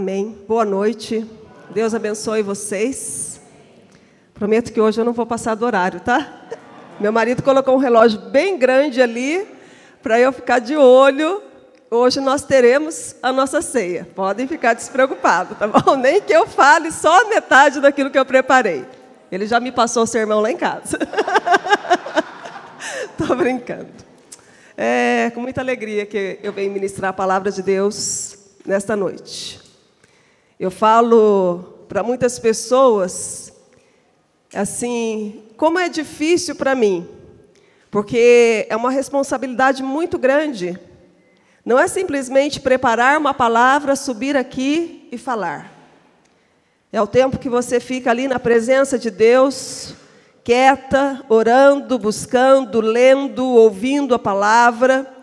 Amém. Boa noite. Deus abençoe vocês. Prometo que hoje eu não vou passar do horário, tá? Meu marido colocou um relógio bem grande ali para eu ficar de olho. Hoje nós teremos a nossa ceia. Podem ficar despreocupados, tá bom? Nem que eu fale só a metade daquilo que eu preparei. Ele já me passou o sermão lá em casa. Estou brincando. É com muita alegria que eu venho ministrar a palavra de Deus nesta noite. Eu falo para muitas pessoas, assim, como é difícil para mim, porque é uma responsabilidade muito grande. Não é simplesmente preparar uma palavra, subir aqui e falar. É o tempo que você fica ali na presença de Deus, quieta, orando, buscando, lendo, ouvindo a palavra,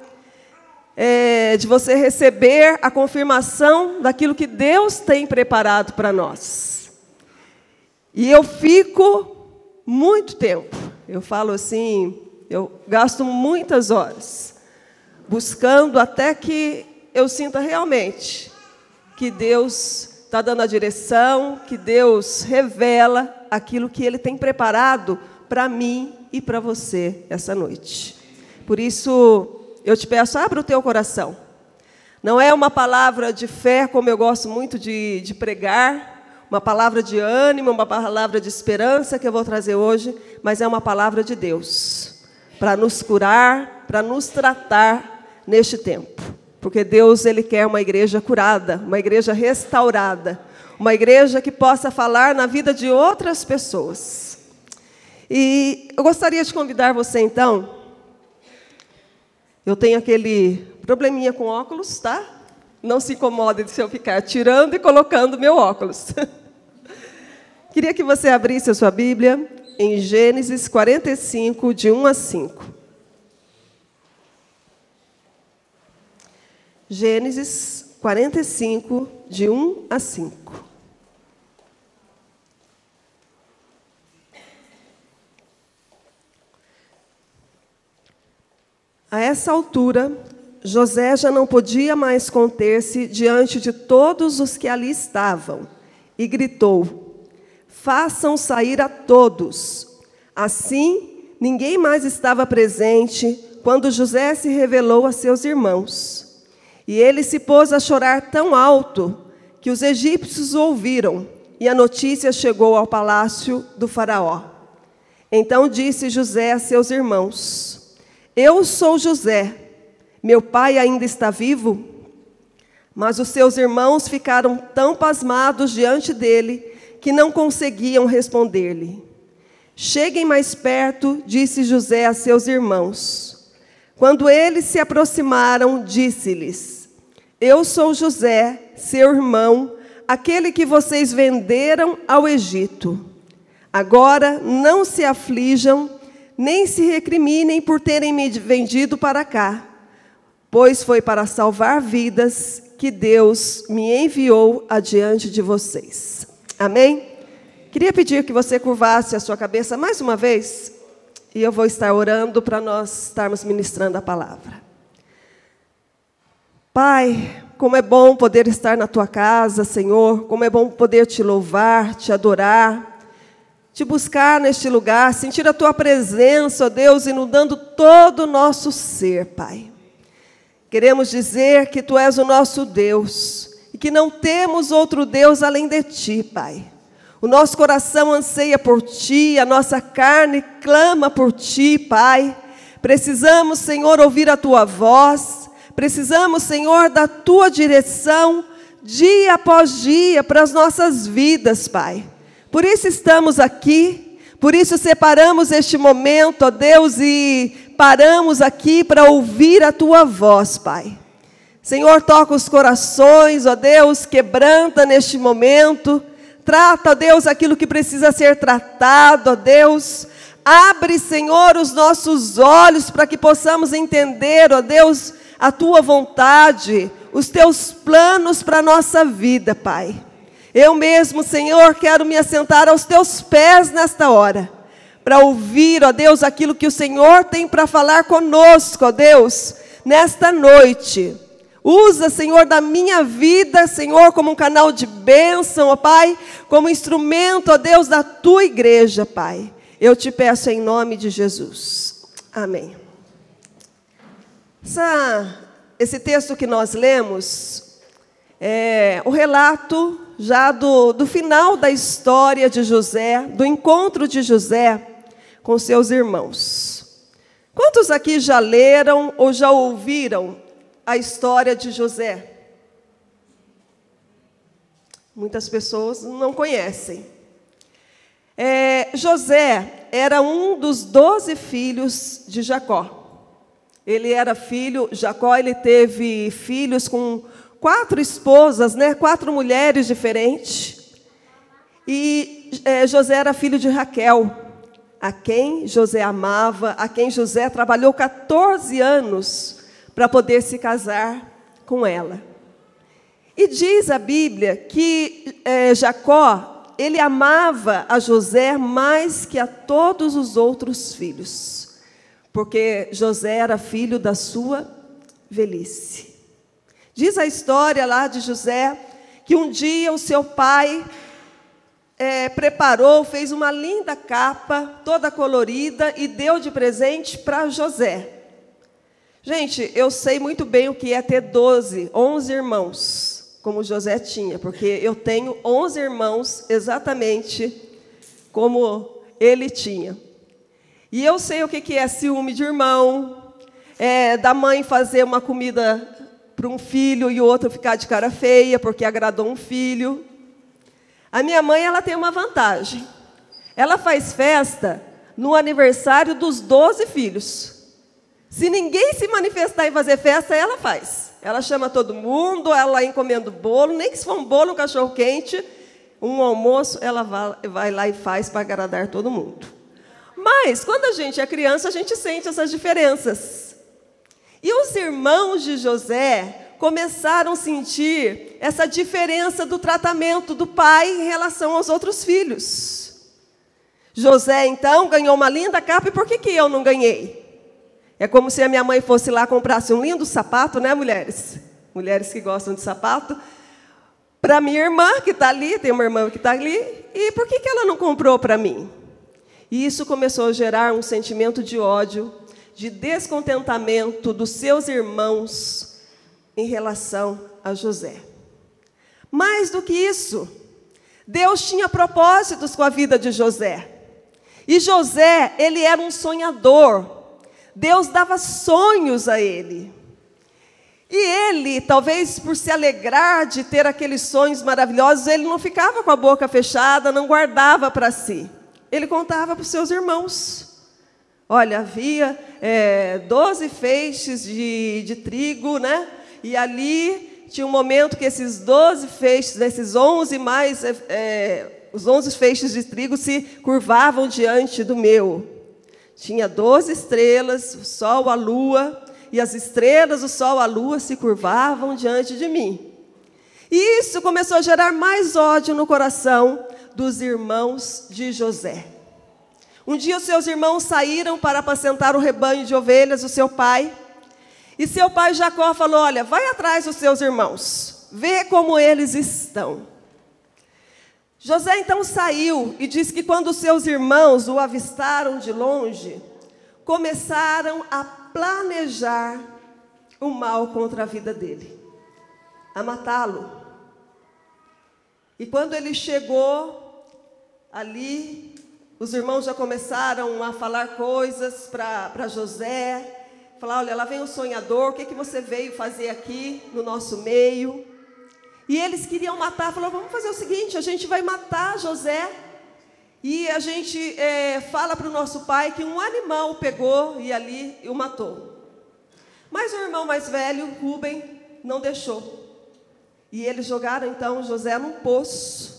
de você receber a confirmação daquilo que Deus tem preparado para nós. E eu fico muito tempo, eu falo assim, eu gasto muitas horas, buscando até que eu sinta realmente que Deus está dando a direção, que Deus revela aquilo que Ele tem preparado para mim e para você essa noite. Por isso, eu te peço, abra o teu coração. Não é uma palavra de fé, como eu gosto muito de pregar, uma palavra de ânimo, uma palavra de esperança que eu vou trazer hoje, mas é uma palavra de Deus, para nos curar, para nos tratar neste tempo. Porque Deus, Ele quer uma igreja curada, uma igreja restaurada, uma igreja que possa falar na vida de outras pessoas. E eu gostaria de convidar você, então. Eu tenho aquele probleminha com óculos, tá? Não se incomode se eu ficar tirando e colocando meu óculos. Queria que você abrisse a sua Bíblia em Gênesis 45, de 1 a 5. Gênesis 45, de 1 a 5. A essa altura, José já não podia mais conter-se diante de todos os que ali estavam, e gritou: façam sair a todos. Assim, ninguém mais estava presente quando José se revelou a seus irmãos. E ele se pôs a chorar tão alto que os egípcios o ouviram, e a notícia chegou ao palácio do faraó. Então disse José a seus irmãos: eu sou José, meu pai ainda está vivo? Mas os seus irmãos ficaram tão pasmados diante dele que não conseguiam responder-lhe. Cheguem mais perto, disse José a seus irmãos. Quando eles se aproximaram, disse-lhes: eu sou José, seu irmão, aquele que vocês venderam ao Egito. Agora não se aflijam, nem se recriminem por terem me vendido para cá, pois foi para salvar vidas que Deus me enviou adiante de vocês. Amém? Queria pedir que você curvasse a sua cabeça mais uma vez, e eu vou estar orando para nós estarmos ministrando a palavra. Pai, como é bom poder estar na Tua casa, Senhor, como é bom poder Te louvar, Te adorar, Te buscar neste lugar, sentir a Tua presença, ó Deus, inundando todo o nosso ser, Pai. Queremos dizer que Tu és o nosso Deus e que não temos outro Deus além de Ti, Pai. O nosso coração anseia por Ti, a nossa carne clama por Ti, Pai. Precisamos, Senhor, ouvir a Tua voz, precisamos, Senhor, da Tua direção, dia após dia, para as nossas vidas, Pai. Por isso estamos aqui, por isso separamos este momento, ó Deus, e paramos aqui para ouvir a Tua voz, Pai. Senhor, toca os corações, ó Deus, quebranta neste momento, trata, ó Deus, aquilo que precisa ser tratado, ó Deus. Abre, Senhor, os nossos olhos para que possamos entender, ó Deus, a Tua vontade, os Teus planos para a nossa vida, Pai. Eu mesmo, Senhor, quero me assentar aos Teus pés nesta hora, para ouvir, ó Deus, aquilo que o Senhor tem para falar conosco, ó Deus, nesta noite. Usa, Senhor, da minha vida, Senhor, como um canal de bênção, ó Pai, como instrumento, ó Deus, da tua igreja, Pai. Eu te peço em nome de Jesus. Amém. Esse texto que nós lemos é o relato já do final da história de José, do encontro de José com seus irmãos. Quantos aqui já leram ou já ouviram a história de José? Muitas pessoas não conhecem. José era um dos 12 filhos de Jacó. Ele era filho, Jacó ele teve filhos com 4 esposas, 4 mulheres diferentes. E José era filho de Raquel, a quem José amava, a quem José trabalhou 14 anos para poder se casar com ela. E diz a Bíblia que Jacó, ele amava a José mais que a todos os outros filhos, porque José era filho da sua velhice. Diz a história lá de José, que um dia o seu pai preparou, fez uma linda capa, toda colorida, e deu de presente para José. Gente, eu sei muito bem o que é ter 11 irmãos, como José tinha, porque eu tenho 11 irmãos exatamente como ele tinha. E eu sei o que é ciúme de irmão, da mãe fazer uma comida para um filho e o outro ficar de cara feia porque agradou um filho. A minha mãe, ela tem uma vantagem. Ela faz festa no aniversário dos 12 filhos. Se ninguém se manifestar e fazer festa, ela faz. Ela chama todo mundo, ela encomenda o bolo, nem que se for um bolo, um cachorro-quente, um almoço, ela vai lá e faz para agradar todo mundo. Mas, quando a gente é criança, a gente sente essas diferenças. E os irmãos de José começaram a sentir essa diferença do tratamento do pai em relação aos outros filhos. José, então, ganhou uma linda capa, e por que eu não ganhei? É como se a minha mãe fosse lá e comprasse um lindo sapato, né, mulheres? Mulheres que gostam de sapato. Para minha irmã, que está ali, tem uma irmã que está ali, e por que ela não comprou para mim? E isso começou a gerar um sentimento de ódio, de descontentamento dos seus irmãos em relação a José. Mais do que isso, Deus tinha propósitos com a vida de José. E José, ele era um sonhador. Deus dava sonhos a ele. E ele, talvez por se alegrar de ter aqueles sonhos maravilhosos, ele não ficava com a boca fechada, não guardava para si. Ele contava para os seus irmãos. Olha, havia 12 feixes de trigo, né? E ali tinha um momento que esses 12 feixes, esses 11 mais, os 11 feixes de trigo se curvavam diante do meu. Tinha 12 estrelas, o sol, a lua, e as estrelas, o sol, a lua se curvavam diante de mim. E isso começou a gerar mais ódio no coração dos irmãos de José. Um dia os seus irmãos saíram para apacentar o rebanho de ovelhas do seu pai. E seu pai Jacó falou, olha, vai atrás dos seus irmãos, vê como eles estão. José então saiu e disse que quando os seus irmãos o avistaram de longe, começaram a planejar o mal contra a vida dele, a matá-lo. E quando ele chegou ali, os irmãos já começaram a falar coisas para José, falar, olha, lá vem o sonhador, o que você veio fazer aqui no nosso meio? E eles queriam matar, falaram, vamos fazer o seguinte, a gente vai matar José, e a gente fala para o nosso pai que um animal pegou e ali o matou. Mas o irmão mais velho, Rúben, não deixou. E eles jogaram então José num poço.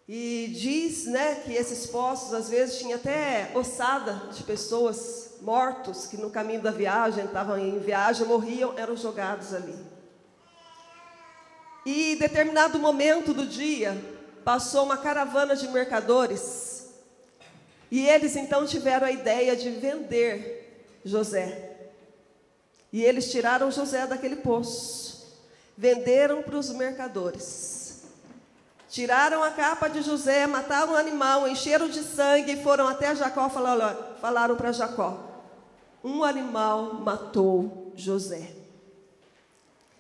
E diz, que esses poços, às vezes, tinha até ossada de pessoas mortos, que no caminho da viagem, estavam em viagem, morriam, eram jogados ali. E em determinado momento do dia, passou uma caravana de mercadores. E eles, então, tiveram a ideia de vender José. E eles tiraram José daquele poço, venderam para os mercadores. Tiraram a capa de José, mataram o animal, encheram de sangue e foram até Jacó, falaram para Jacó: um animal matou José.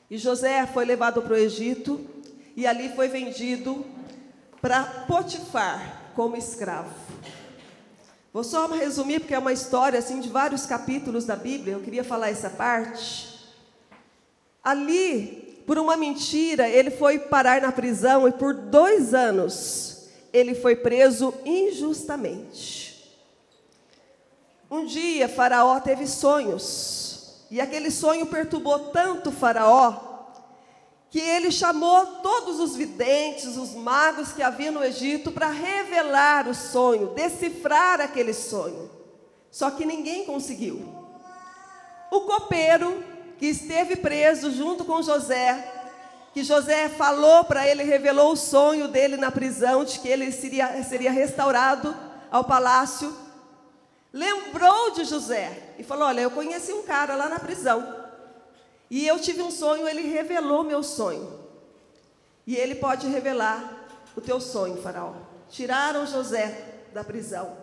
E José foi levado para o Egito e ali foi vendido para Potifar como escravo. Vou só resumir, porque é uma história assim, de vários capítulos da Bíblia, eu queria falar essa parte. Ali, por uma mentira, ele foi parar na prisão e por 2 anos ele foi preso injustamente. Um dia, Faraó teve sonhos, e aquele sonho perturbou tanto Faraó, que ele chamou todos os videntes, os magos que havia no Egito, para revelar o sonho, decifrar aquele sonho. Só que ninguém conseguiu. O copeiro, que esteve preso junto com José, que José falou para ele, revelou o sonho dele na prisão, de que ele seria restaurado ao palácio, lembrou de José e falou: olha, eu conheci um cara lá na prisão, e eu tive um sonho, ele revelou meu sonho. E ele pode revelar o teu sonho, Faraó. Tiraram José da prisão.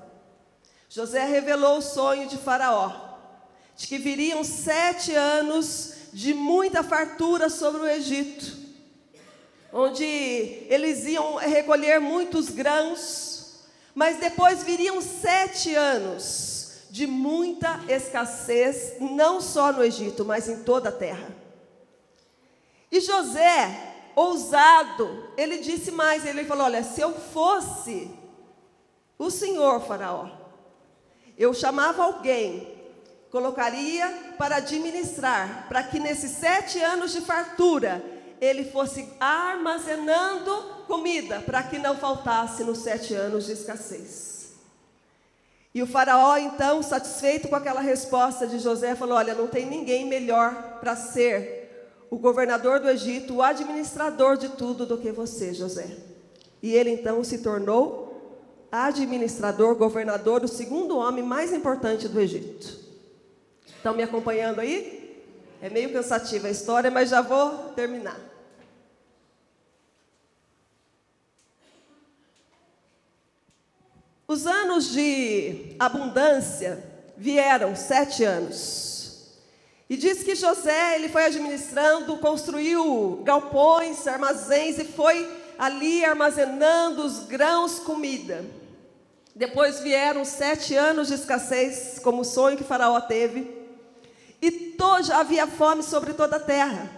José revelou o sonho de Faraó, de que viriam 7 anos de muita fartura sobre o Egito, onde eles iam recolher muitos grãos, mas depois viriam 7 anos de muita escassez, não só no Egito, mas em toda a terra. E José, ousado, ele disse mais, ele falou: olha, se eu fosse o senhor Faraó, eu chamava alguém, colocaria para administrar, para que nesses 7 anos de fartura, ele fosse armazenando comida, para que não faltasse nos 7 anos de escassez. E o Faraó, então, satisfeito com aquela resposta de José, falou: olha, não tem ninguém melhor para ser o governador do Egito, o administrador de tudo do que você, José. E ele, então, se tornou administrador, governador, o 2º homem mais importante do Egito. Estão me acompanhando aí? É meio cansativa a história, mas já vou terminar. Os anos de abundância vieram 7 anos. E diz que José, ele foi administrando, construiu galpões, armazéns e foi ali armazenando os grãos, comida. Depois vieram 7 anos de escassez, como o sonho que Faraó teve. E já havia fome sobre toda a terra.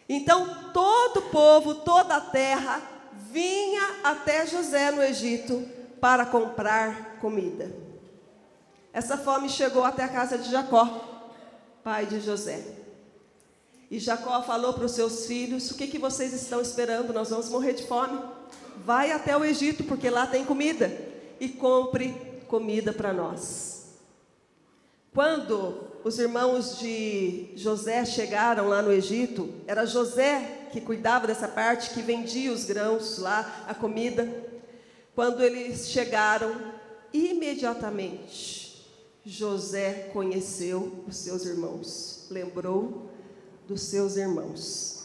Então todo o povo, toda a terra, vinha até José no Egito para comprar comida. Essa fome chegou até a casa de Jacó, pai de José. E Jacó falou para os seus filhos: o que vocês estão esperando? Nós vamos morrer de fome. Vai até o Egito, porque lá tem comida, e compre comida para nós. Quando os irmãos de José chegaram lá no Egito, era José que cuidava dessa parte, que vendia os grãos lá, a comida. Quando eles chegaram, imediatamente, José conheceu os seus irmãos, lembrou dos seus irmãos.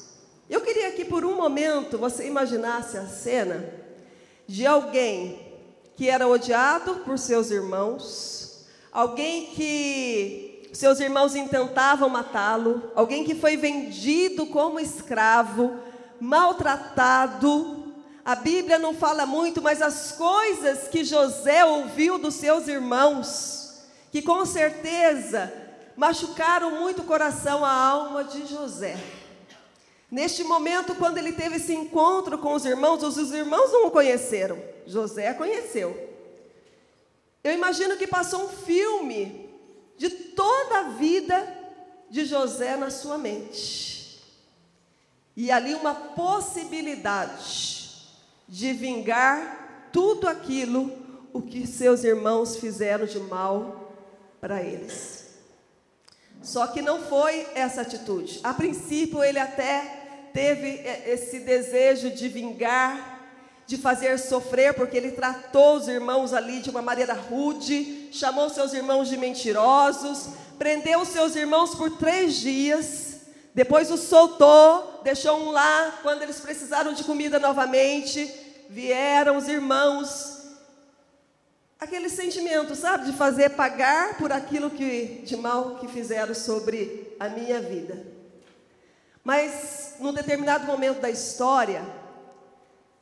Eu queria que por um momento você imaginasse a cena de alguém que era odiado por seus irmãos, alguém que seus irmãos intentavam matá-lo, alguém que foi vendido como escravo, maltratado. A Bíblia não fala muito, mas as coisas que José ouviu dos seus irmãos, que com certeza machucaram muito o coração, a alma de José. Neste momento, quando ele teve esse encontro com os irmãos não o conheceram, José conheceu. Eu imagino que passou um filme de toda a vida de José na sua mente. E ali uma possibilidade de vingar tudo aquilo o que seus irmãos fizeram de mal para eles. Só que não foi essa atitude. A princípio ele até teve esse desejo de vingar de fazer sofrer, porque ele tratou os irmãos ali de uma maneira rude, chamou seus irmãos de mentirosos, prendeu os seus irmãos por 3 dias, depois os soltou, deixou um lá, quando eles precisaram de comida novamente, vieram os irmãos. Aquele sentimento, sabe, de fazer pagar por aquilo de mal que fizeram sobre a minha vida. Mas, num determinado momento da história,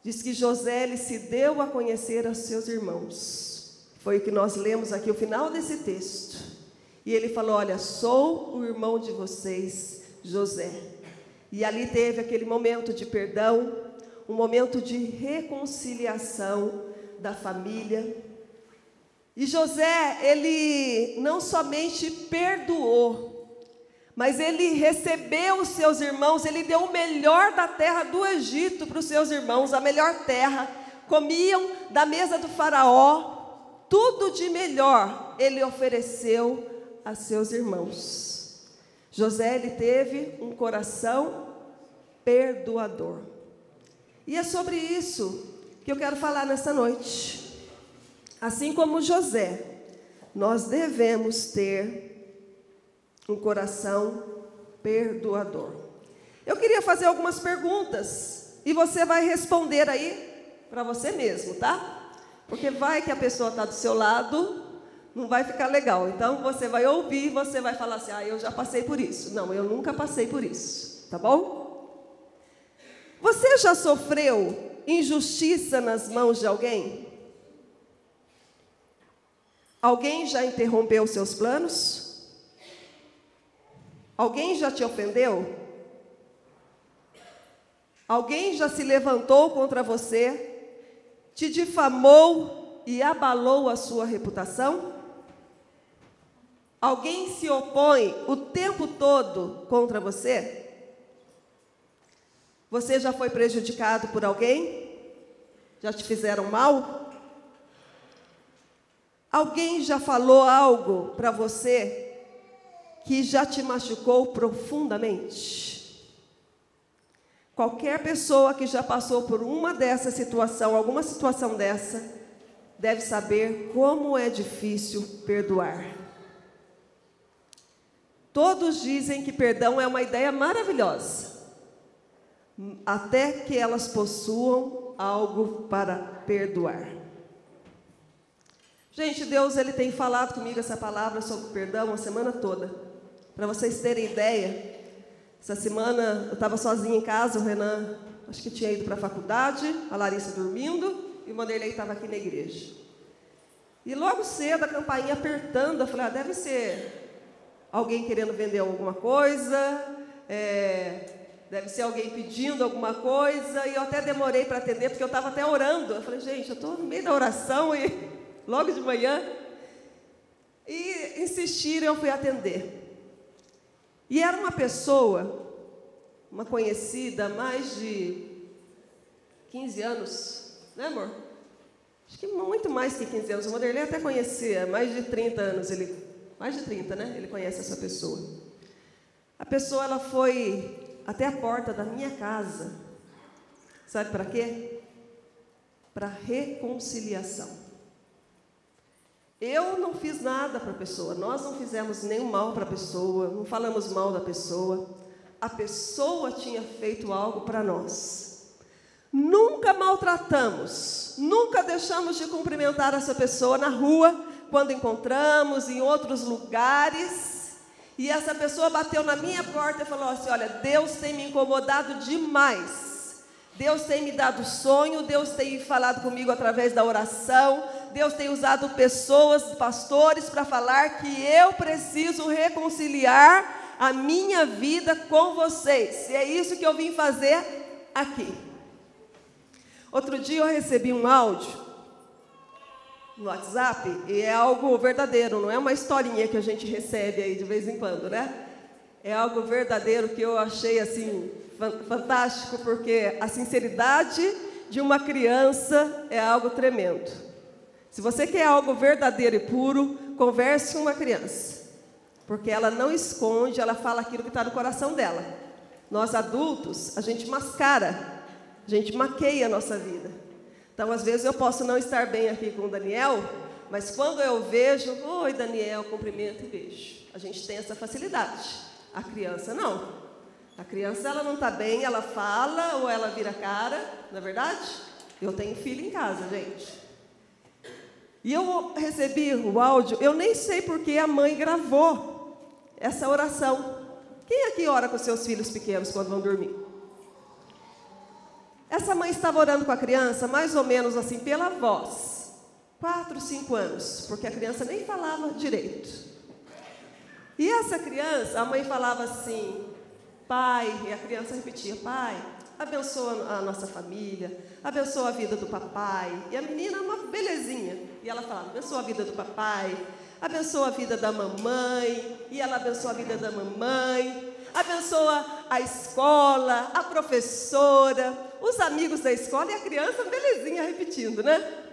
diz que José ele se deu a conhecer aos seus irmãos. Foi o que nós lemos aqui, o final desse texto. E ele falou, olha, sou o irmão de vocês, José. E ali teve aquele momento de perdão, um momento de reconciliação da família. E José, ele não somente perdoou, mas ele recebeu os seus irmãos, ele deu o melhor da terra do Egito para os seus irmãos, a melhor terra, comiam da mesa do faraó, tudo de melhor ele ofereceu a seus irmãos. José, ele teve um coração perdoador. E é sobre isso que eu quero falar nessa noite. Assim como José, nós devemos ter um coração perdoador. Eu queria fazer algumas perguntas e você vai responder aí para você mesmo, tá? Porque vai que a pessoa está do seu lado, não vai ficar legal. Então você vai ouvir, você vai falar assim, eu já passei por isso. Não, eu nunca passei por isso, tá bom? Você já sofreu injustiça nas mãos de alguém? Alguém já interrompeu seus planos? Alguém já te ofendeu? Alguém já se levantou contra você, te difamou e abalou a sua reputação? Alguém se opõe o tempo todo contra você? Você já foi prejudicado por alguém? Já te fizeram mal? Alguém já falou algo para você que já te machucou profundamente? Qualquer pessoa que já passou por uma dessa situação, alguma situação dessa, deve saber como é difícil perdoar. Todos dizem que perdão é uma ideia maravilhosa, até que elas possuam algo para perdoar. Gente, Deus ele tem falado comigo essa palavra sobre perdão a semana toda. Para vocês terem ideia, essa semana eu estava sozinha em casa, o Renan acho que tinha ido para a faculdade, a Larissa dormindo e o Vanderlei estava aqui na igreja. E logo cedo a campainha apertando, eu falei, deve ser alguém querendo vender alguma coisa, deve ser alguém pedindo alguma coisa, e eu até demorei para atender, porque eu estava até orando. Eu falei, gente, eu estou no meio da oração e logo de manhã, e insistiram, eu fui atender. E era uma pessoa, uma conhecida há mais de 15 anos, né, amor? Acho que muito mais que 15 anos. O Vanderlei até conhecia, mais de 30 anos, mais de 30, né? Ele conhece essa pessoa. A pessoa, ela foi até a porta da minha casa. Sabe para quê? Para reconciliação. Eu não fiz nada para a pessoa, nós não fizemos nenhum mal para a pessoa, não falamos mal da pessoa. A pessoa tinha feito algo para nós. Nunca maltratamos, nunca deixamos de cumprimentar essa pessoa na rua, quando encontramos, em outros lugares. E essa pessoa bateu na minha porta e falou assim, olha, Deus tem me incomodado demais. Deus tem me dado sonho, Deus tem falado comigo através da oração, Deus tem usado pessoas, pastores, para falar que eu preciso reconciliar a minha vida com vocês. E é isso que eu vim fazer aqui. Outro dia eu recebi um áudio no WhatsApp, e é algo verdadeiro, não é uma historinha que a gente recebe aí de vez em quando, né? É algo verdadeiro que eu achei assim fantástico, porque a sinceridade de uma criança é algo tremendo. Se você quer algo verdadeiro e puro, converse com uma criança, porque ela não esconde, ela fala aquilo que está no coração dela. Nós adultos, a gente mascara, a gente maqueia a nossa vida. Então, às vezes, eu posso não estar bem aqui com o Daniel, mas quando eu vejo, oi, Daniel, cumprimento e beijo. A gente tem essa facilidade. A criança, não. A criança, ela não está bem, ela fala ou ela vira a cara, não é verdade? Eu tenho filho em casa, gente. E eu recebi o áudio, eu nem sei porque a mãe gravou essa oração. Quem aqui ora com seus filhos pequenos quando vão dormir? Essa mãe estava orando com a criança, mais ou menos assim, pela voz. 4, 5 anos, porque a criança nem falava direito. E essa criança, a mãe falava assim, pai, e a criança repetia, pai, abençoa a nossa família, abençoa a vida do papai. E a menina, uma belezinha, e ela falava, abençoa a vida do papai, abençoa a vida da mamãe, e ela abençoa a vida da mamãe, abençoa a escola, a professora, os amigos da escola, e a criança, belezinha, repetindo, né?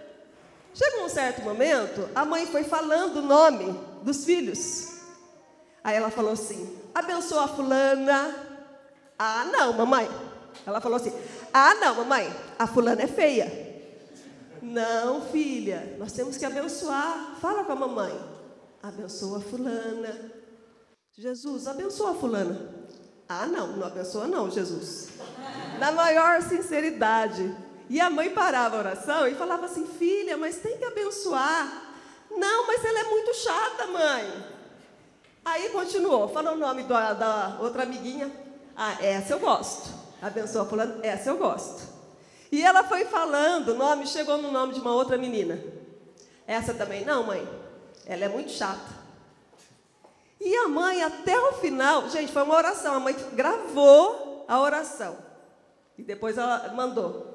Chegou um certo momento, a mãe foi falando o nome dos filhos. Aí ela falou assim, abençoa a fulana. Ah, não, mamãe. Ela falou assim, ah, não, mamãe, a fulana é feia. Não, filha, nós temos que abençoar. Fala com a mamãe. Abençoa a fulana. Jesus, abençoa a fulana. Ah, não, não abençoa não, Jesus. Na maior sinceridade. E a mãe parava a oração e falava assim, filha, mas tem que abençoar. Não, mas ela é muito chata, mãe. Aí continuou, falou o nome da outra amiguinha. Ah, essa eu gosto. Abençoa fulano, essa eu gosto. E ela foi falando o nome, chegou no nome de uma outra menina. Essa também, não, mãe, ela é muito chata. E a mãe, até o final, gente, foi uma oração, a mãe gravou a oração. E depois ela mandou.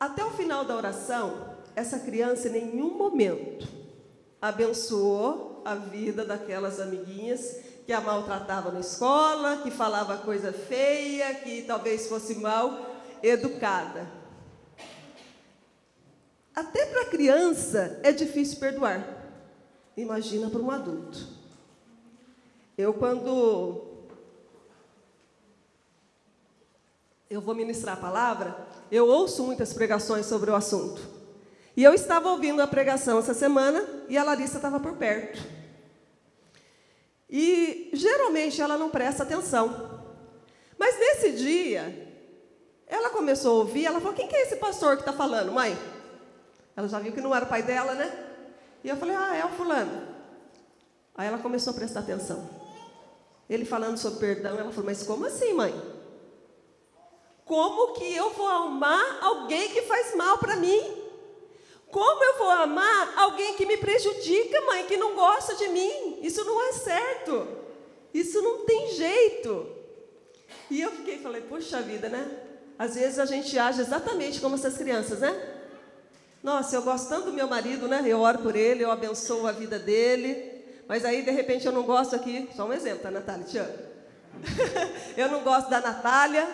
Até o final da oração, essa criança em nenhum momento abençoou a vida daquelas amiguinhas que a maltratava na escola, que falava coisa feia, que talvez fosse mal educada. Até para a criança é difícil perdoar. Imagina para um adulto. Quando eu vou ministrar a palavra, eu ouço muitas pregações sobre o assunto. E eu estava ouvindo a pregação essa semana e a Larissa estava por perto. E geralmente ela não presta atenção. Mas nesse dia, ela começou a ouvir, ela falou, quem que é esse pastor que está falando, mãe? Ela já viu que não era o pai dela, né? E eu falei, ah, é o fulano. Aí ela começou a prestar atenção. Ele falando sobre perdão, ela falou, mas como assim, mãe? Como que eu vou amar alguém que faz mal para mim? Como eu vou amar alguém que me prejudica, mãe, que não gosta de mim? Isso não é certo. Isso não tem jeito. E eu falei, puxa vida, né? Às vezes a gente age exatamente como essas crianças, né? Nossa, eu gosto tanto do meu marido, né? Eu oro por ele, eu abençoo a vida dele. Mas aí, de repente, eu não gosto aqui. Só um exemplo, tá, Natália? Te amo. Eu não gosto da Natália.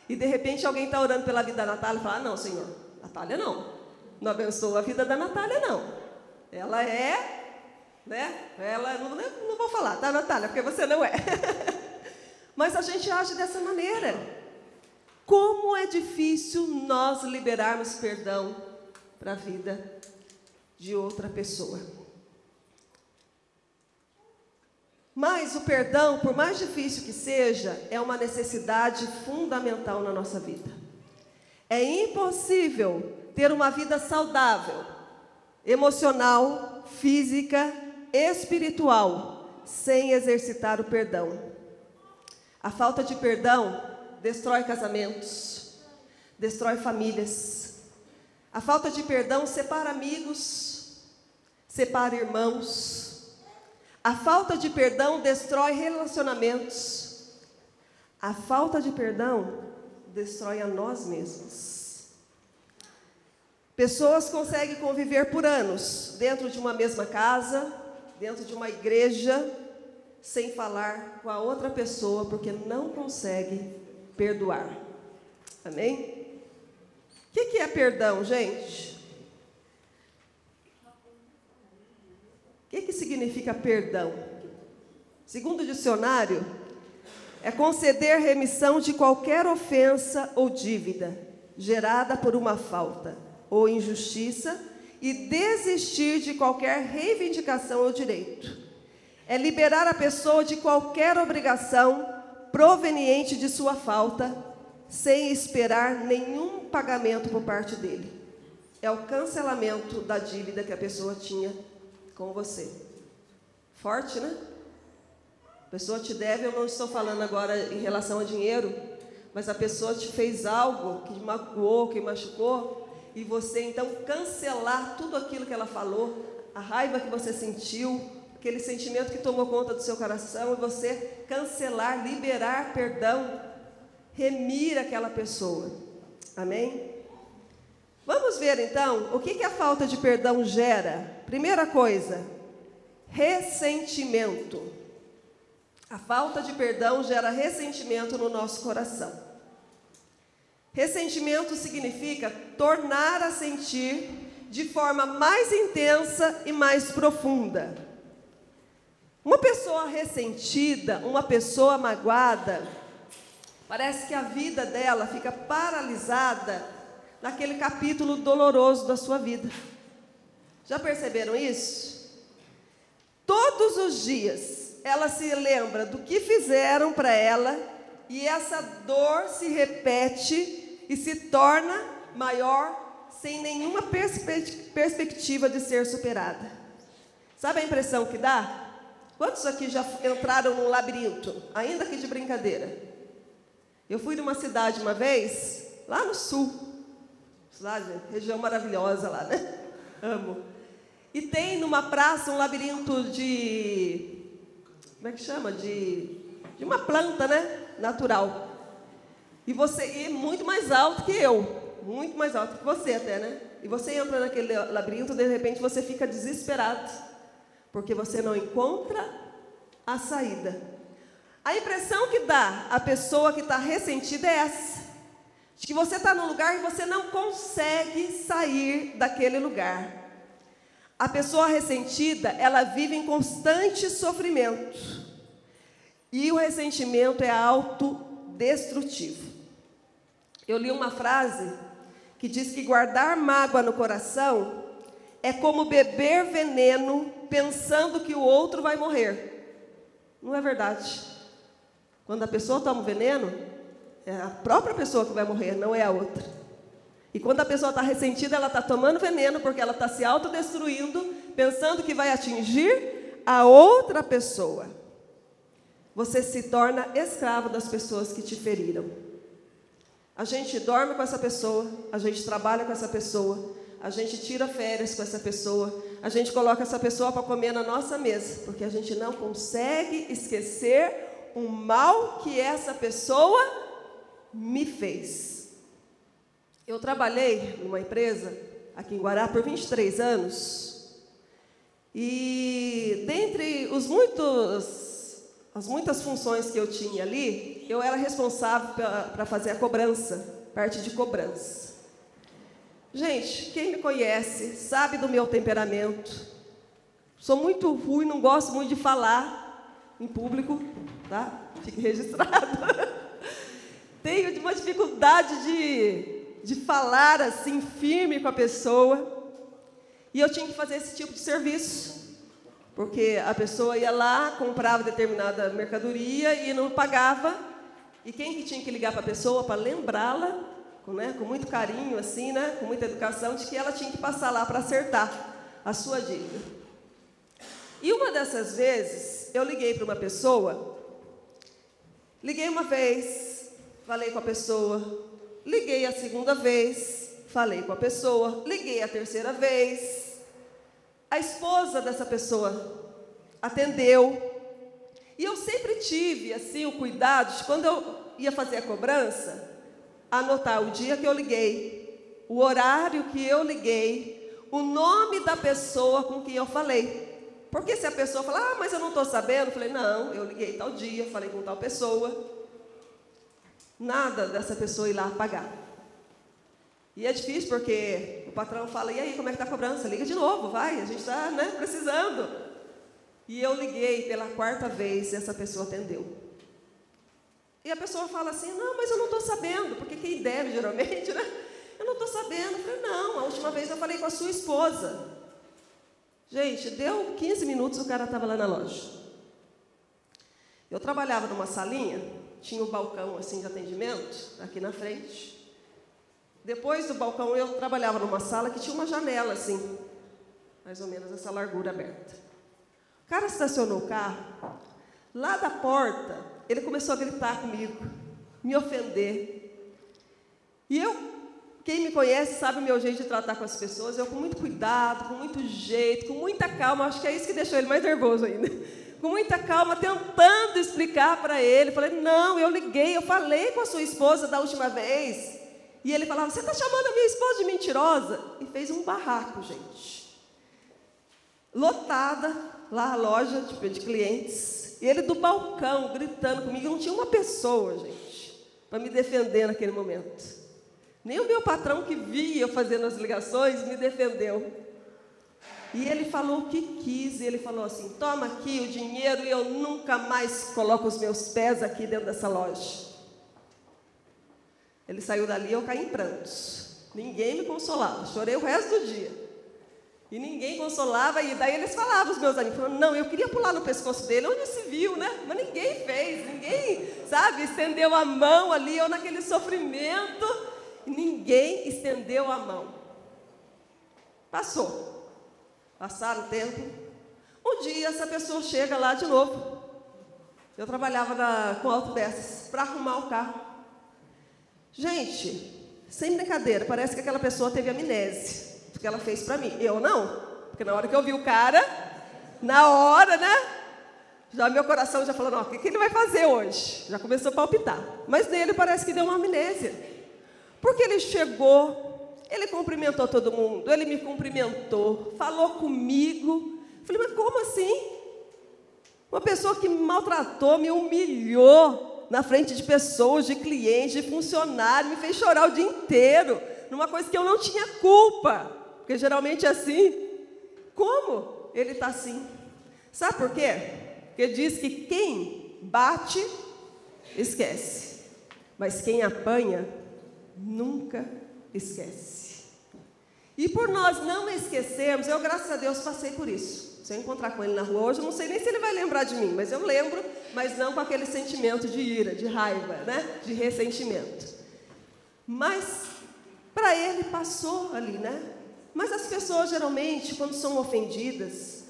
E, de repente, alguém está orando pela vida da Natália e fala, ah, não, Senhor, Natália não. Não abençoa a vida da Natália, não. Ela é, né? Ela, não vou falar, tá, Natália? Porque você não é. Mas a gente age dessa maneira. Como é difícil nós liberarmos perdão para a vida de outra pessoa. Mas o perdão, por mais difícil que seja, é uma necessidade fundamental na nossa vida. É impossível ter uma vida saudável, emocional, física, espiritual, sem exercitar o perdão. A falta de perdão destrói casamentos, destrói famílias. A falta de perdão separa amigos, separa irmãos. A falta de perdão destrói relacionamentos. A falta de perdão destrói a nós mesmos. Pessoas conseguem conviver por anos dentro de uma mesma casa, dentro de uma igreja, sem falar com a outra pessoa, porque não consegue perdoar. Amém? O que é perdão, gente? O que significa perdão? Segundo o dicionário, é conceder remissão de qualquer ofensa ou dívida gerada por uma falta, ou injustiça e desistir de qualquer reivindicação ou direito. É liberar a pessoa de qualquer obrigação proveniente de sua falta, sem esperar nenhum pagamento por parte dele. É o cancelamento da dívida que a pessoa tinha com você. Forte, né? A pessoa te deve, eu não estou falando agora em relação a dinheiro, mas a pessoa te fez algo que magoou, que machucou, e você então cancelar tudo aquilo que ela falou, a raiva que você sentiu, aquele sentimento que tomou conta do seu coração, e você cancelar, liberar perdão, remir aquela pessoa. Amém? Vamos ver então o que a falta de perdão gera. Primeira coisa, ressentimento. A falta de perdão gera ressentimento no nosso coração. Ressentimento significa tornar a sentir de forma mais intensa e mais profunda. Uma pessoa ressentida, uma pessoa magoada, parece que a vida dela fica paralisada naquele capítulo doloroso da sua vida. Já perceberam isso? Todos os dias ela se lembra do que fizeram para ela e essa dor se repete e se torna maior sem nenhuma perspectiva de ser superada. Sabe a impressão que dá? Quantos aqui já entraram num labirinto, ainda que de brincadeira? Eu fui numa cidade uma vez, lá no sul, lá, gente, região maravilhosa lá, né? Amo. E tem numa praça um labirinto de, como é que chama? De uma planta, né? Natural. E você é muito mais alto que eu, muito mais alto que você até, né? E você entra naquele labirinto, de repente você fica desesperado, porque você não encontra a saída. A impressão que dá a pessoa que está ressentida é essa, de que você está num lugar e você não consegue sair daquele lugar. A pessoa ressentida, ela vive em constante sofrimento. E o ressentimento é autodestrutivo. Eu li uma frase que diz que guardar mágoa no coração é como beber veneno pensando que o outro vai morrer. Não é verdade. Quando a pessoa toma o veneno, é a própria pessoa que vai morrer, não é a outra. E quando a pessoa está ressentida, ela está tomando veneno porque ela está se autodestruindo, pensando que vai atingir a outra pessoa. Você se torna escravo das pessoas que te feriram. A gente dorme com essa pessoa, a gente trabalha com essa pessoa, a gente tira férias com essa pessoa, a gente coloca essa pessoa para comer na nossa mesa, porque a gente não consegue esquecer o mal que essa pessoa me fez. Eu trabalhei numa empresa aqui em Guará por 23 anos, e dentre as muitas funções que eu tinha ali, eu era responsável para fazer a cobrança, parte de cobrança. Gente, quem me conhece sabe do meu temperamento. Sou muito ruim, não gosto muito de falar em público, tá? Fique registrado. Tenho uma dificuldade de falar assim, firme com a pessoa. E eu tinha que fazer esse tipo de serviço. Porque a pessoa ia lá, comprava determinada mercadoria e não pagava. E quem que tinha que ligar para a pessoa para lembrá-la, com muito carinho, assim, né, com muita educação, de que ela tinha que passar lá para acertar a sua dívida. E uma dessas vezes, eu liguei para uma pessoa, liguei uma vez, falei com a pessoa, liguei a segunda vez, falei com a pessoa, liguei a terceira vez. A esposa dessa pessoa atendeu. E eu sempre tive, assim, o cuidado de, quando eu ia fazer a cobrança, anotar o dia que eu liguei, o horário que eu liguei, o nome da pessoa com quem eu falei. Porque se a pessoa falar, mas eu não estou sabendo, eu falei, não, eu liguei tal dia, falei com tal pessoa. Nada dessa pessoa ir lá pagar. E é difícil porque o patrão fala, e aí, como é que está a cobrança? Liga de novo, vai, a gente está, né, precisando. E eu liguei pela 4ª vez e essa pessoa atendeu. E a pessoa fala assim, não, mas eu não estou sabendo, porque quem deve, geralmente, né? Eu não estou sabendo. Eu falei, não, a última vez eu falei com a sua esposa. Gente, deu 15 minutos, o cara estava lá na loja. Eu trabalhava numa salinha, tinha um balcão assim de atendimento, aqui na frente. Depois do balcão, eu trabalhava numa sala que tinha uma janela assim, mais ou menos essa largura aberta. O cara estacionou o carro, lá da porta, ele começou a gritar comigo, me ofender. E eu, quem me conhece sabe o meu jeito de tratar com as pessoas, eu com muito cuidado, com muito jeito, com muita calma, acho que é isso que deixou ele mais nervoso ainda. Com muita calma, tentando explicar para ele. Falei, não, eu liguei, eu falei com a sua esposa da última vez. E ele falava, você está chamando a minha esposa de mentirosa? E fez um barraco, gente. Lotada, lá a loja de clientes. E ele do balcão, gritando comigo. Não tinha uma pessoa, gente, para me defender naquele momento. Nem o meu patrão que via eu fazendo as ligações me defendeu. E ele falou o que quis, e ele falou assim, toma aqui o dinheiro e eu nunca mais coloco os meus pés aqui dentro dessa loja. Ele saiu dali e eu caí em prantos. Ninguém me consolava, chorei o resto do dia. E ninguém consolava, e daí eles falavam, os meus amigos, falando, não, eu queria pular no pescoço dele, onde se viu, né? Mas ninguém fez, ninguém, sabe, estendeu a mão ali, eu naquele sofrimento, e ninguém estendeu a mão. Passou. Passaram o tempo. Um dia essa pessoa chega lá de novo. Eu trabalhava com autopeças para arrumar o carro. Gente, sem brincadeira, parece que aquela pessoa teve amnésia do que ela fez para mim. Eu não, porque na hora que eu vi o cara, na hora, né? Já meu coração já falou, não, o que ele vai fazer hoje? Já começou a palpitar. Mas nele parece que deu uma amnésia. Porque ele chegou, ele cumprimentou todo mundo, ele me cumprimentou, falou comigo. Falei, mas como assim? Uma pessoa que me maltratou, me humilhou na frente de pessoas, de clientes, de funcionários, me fez chorar o dia inteiro, numa coisa que eu não tinha culpa, porque geralmente é assim. Como ele está assim? Sabe por quê? Porque diz que quem bate, esquece, mas quem apanha, nunca esquece. E por nós não esquecermos, eu, graças a Deus, passei por isso. Se eu encontrar com ele na rua hoje, eu não sei nem se ele vai lembrar de mim, mas eu lembro, mas não com aquele sentimento de ira, de raiva, né? De ressentimento. Mas, para ele, passou ali, né? Mas as pessoas, geralmente, quando são ofendidas,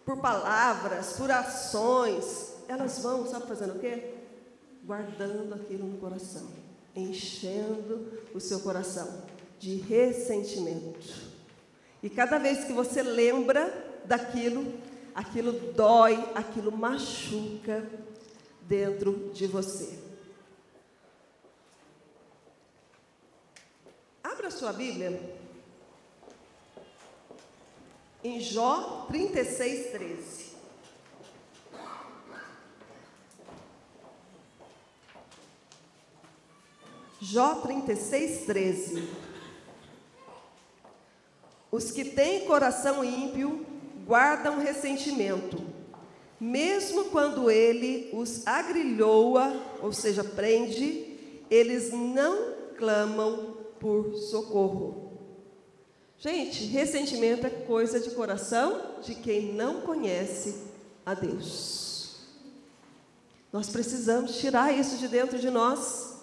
por palavras, por ações, elas vão, sabe fazendo o quê? Guardando aquilo no coração, enchendo o seu coração de ressentimento. E cada vez que você lembra daquilo, aquilo dói, aquilo machuca dentro de você. Abra sua Bíblia em Jó 36:13. Jó 36:13. Os que têm coração ímpio guardam ressentimento, mesmo quando ele os agrilhoa, ou seja, prende, eles não clamam por socorro. Gente, ressentimento é coisa de coração de quem não conhece a Deus. Nós precisamos tirar isso de dentro de nós,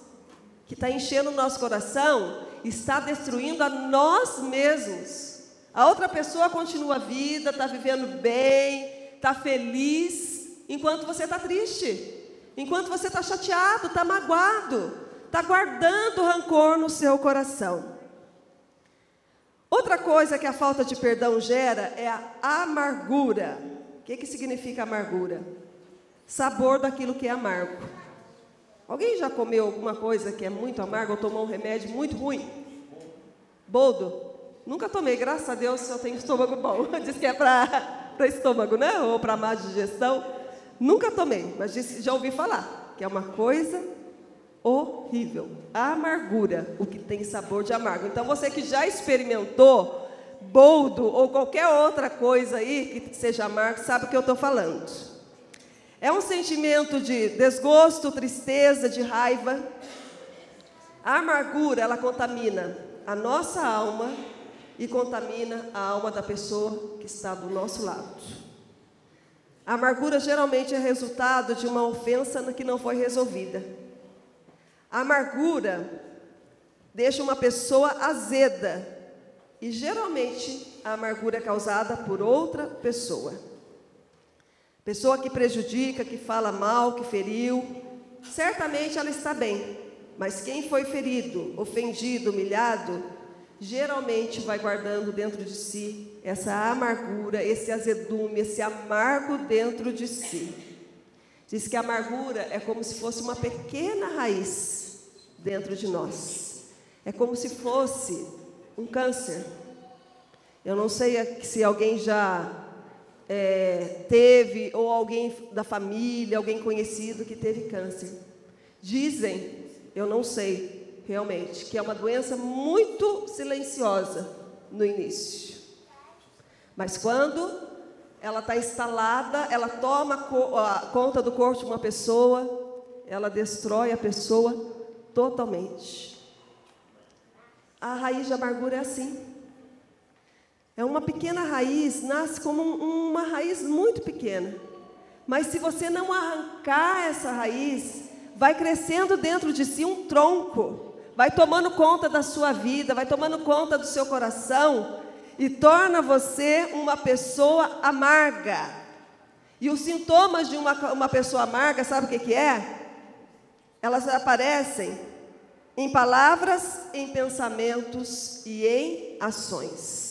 que está enchendo o nosso coração, está destruindo a nós mesmos. A outra pessoa continua a vida, está vivendo bem, está feliz, enquanto você está triste, enquanto você está chateado, está magoado, está guardando rancor no seu coração. Outra coisa que a falta de perdão gera é a amargura. O que significa amargura? Sabor daquilo que é amargo. Alguém já comeu alguma coisa que é muito amarga ou tomou um remédio muito ruim? Boldo? Nunca tomei, graças a Deus eu tenho estômago bom. Diz que é para estômago, né? Ou para má digestão. Nunca tomei, mas já ouvi falar que é uma coisa horrível. A amargura, o que tem sabor de amargo. Então você que já experimentou boldo ou qualquer outra coisa aí que seja amargo, sabe o que eu estou falando. É um sentimento de desgosto, tristeza, de raiva. A amargura, ela contamina. a nossa alma e contamina a alma da pessoa que está do nosso lado. A amargura geralmente é resultado de uma ofensa que não foi resolvida. A amargura deixa uma pessoa azeda e geralmente a amargura é causada por outra pessoa. Pessoa que prejudica, que fala mal, que feriu, certamente ela está bem, mas quem foi ferido, ofendido, humilhado, geralmente vai guardando dentro de si essa amargura, esse azedume, esse amargo dentro de si. Diz que a amargura é como se fosse uma pequena raiz dentro de nós. É como se fosse um câncer. Eu não sei se alguém já teve, ou alguém da família, alguém conhecido que teve câncer. Dizem, eu não sei realmente, que é uma doença muito silenciosa no início. Mas quando ela está instalada, ela toma conta do corpo de uma pessoa, ela destrói a pessoa totalmente. A raiz de amargura é assim. É uma pequena raiz, nasce como uma raiz muito pequena. Mas se você não arrancar essa raiz, vai crescendo dentro de si um tronco, vai tomando conta da sua vida, vai tomando conta do seu coração e torna você uma pessoa amarga. E os sintomas de uma pessoa amarga, sabe o que é? Elas aparecem em palavras, em pensamentos e em ações.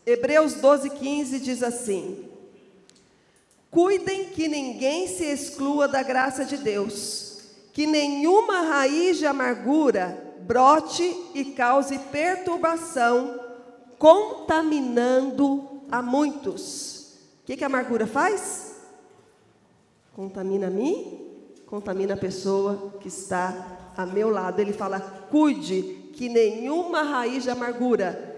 Hebreus 12:15 diz assim: cuidem que ninguém se exclua da graça de Deus, que nenhuma raiz de amargura brote e cause perturbação, contaminando a muitos. O que a amargura faz? Contamina a mim, contamina a pessoa que está a meu lado. Ele fala, cuide que nenhuma raiz de amargura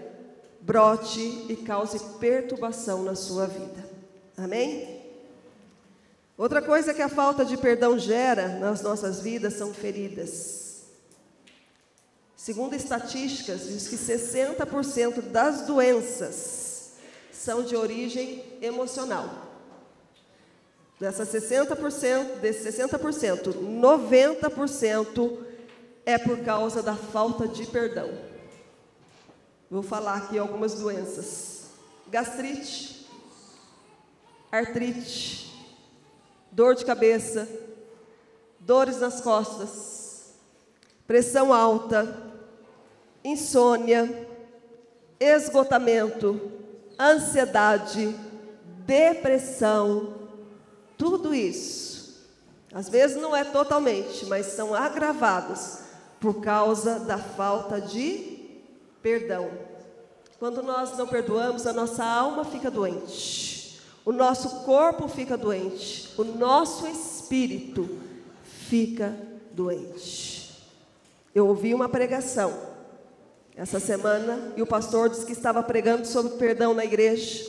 brote e cause perturbação na sua vida. Amém? Outra coisa que a falta de perdão gera nas nossas vidas são feridas. Segundo estatísticas, diz que 60% das doenças são de origem emocional. Desses 60%, 90% é por causa da falta de perdão. Vou falar aqui algumas doenças: gastrite, artrite, dor de cabeça, dores nas costas, pressão alta, insônia, esgotamento, ansiedade, depressão, tudo isso. Às vezes não é totalmente, mas são agravados por causa da falta de perdão. Quando nós não perdoamos, a nossa alma fica doente, o nosso corpo fica doente, o nosso espírito fica doente. Eu ouvi uma pregação essa semana e o pastor disse que estava pregando sobre perdão na igreja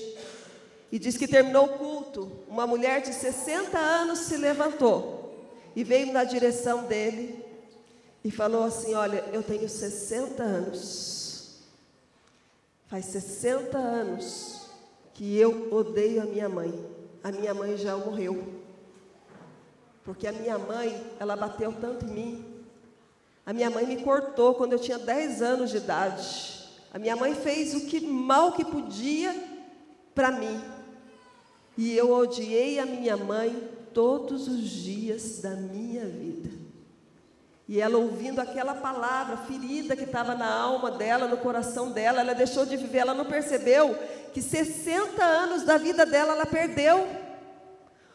e disse que terminou o culto, uma mulher de 60 anos se levantou e veio na direção dele e falou assim: olha, eu tenho 60 anos. Faz 60 anos que eu odeio a minha mãe. A minha mãe já morreu. Porque a minha mãe, ela bateu tanto em mim. A minha mãe me cortou quando eu tinha 10 anos de idade. A minha mãe fez o mal que podia para mim. E eu odiei a minha mãe todos os dias da minha vida. E ela, ouvindo aquela palavra ferida que estava na alma dela, no coração dela, ela deixou de viver. Ela não percebeu que 60 anos da vida dela ela perdeu.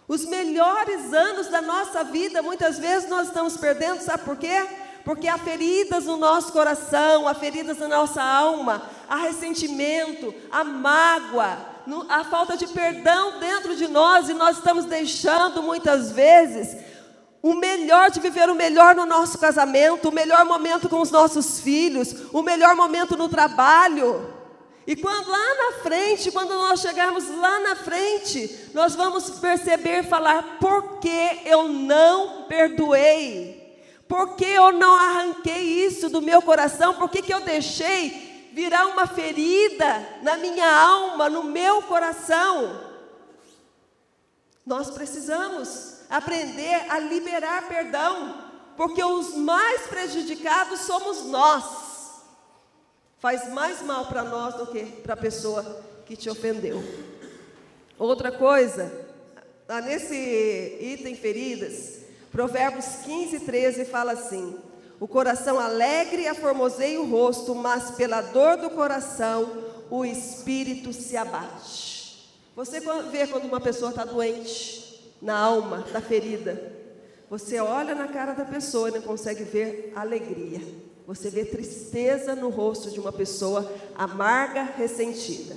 Os melhores anos da nossa vida, muitas vezes nós estamos perdendo, sabe por quê? Porque há feridas no nosso coração, há feridas na nossa alma, há ressentimento, há mágoa, há falta de perdão dentro de nós, e nós estamos deixando muitas vezes o melhor de viver o melhor no nosso casamento, o melhor momento com os nossos filhos, o melhor momento no trabalho. E quando lá na frente, quando nós chegarmos lá na frente, nós vamos perceber, falar, por que eu não perdoei? Por que eu não arranquei isso do meu coração? Por que eu deixei virá uma ferida na minha alma, no meu coração. Nós precisamos aprender a liberar perdão, porque os mais prejudicados somos nós. Faz mais mal para nós do que para a pessoa que te ofendeu. Outra coisa, nesse item feridas, Provérbios 15, 13 fala assim: o coração alegre aformoseia o rosto, mas pela dor do coração o espírito se abate. Você vê quando uma pessoa está doente, na alma, está ferida, você olha na cara da pessoa e não consegue ver alegria. Você vê tristeza no rosto de uma pessoa amarga, ressentida.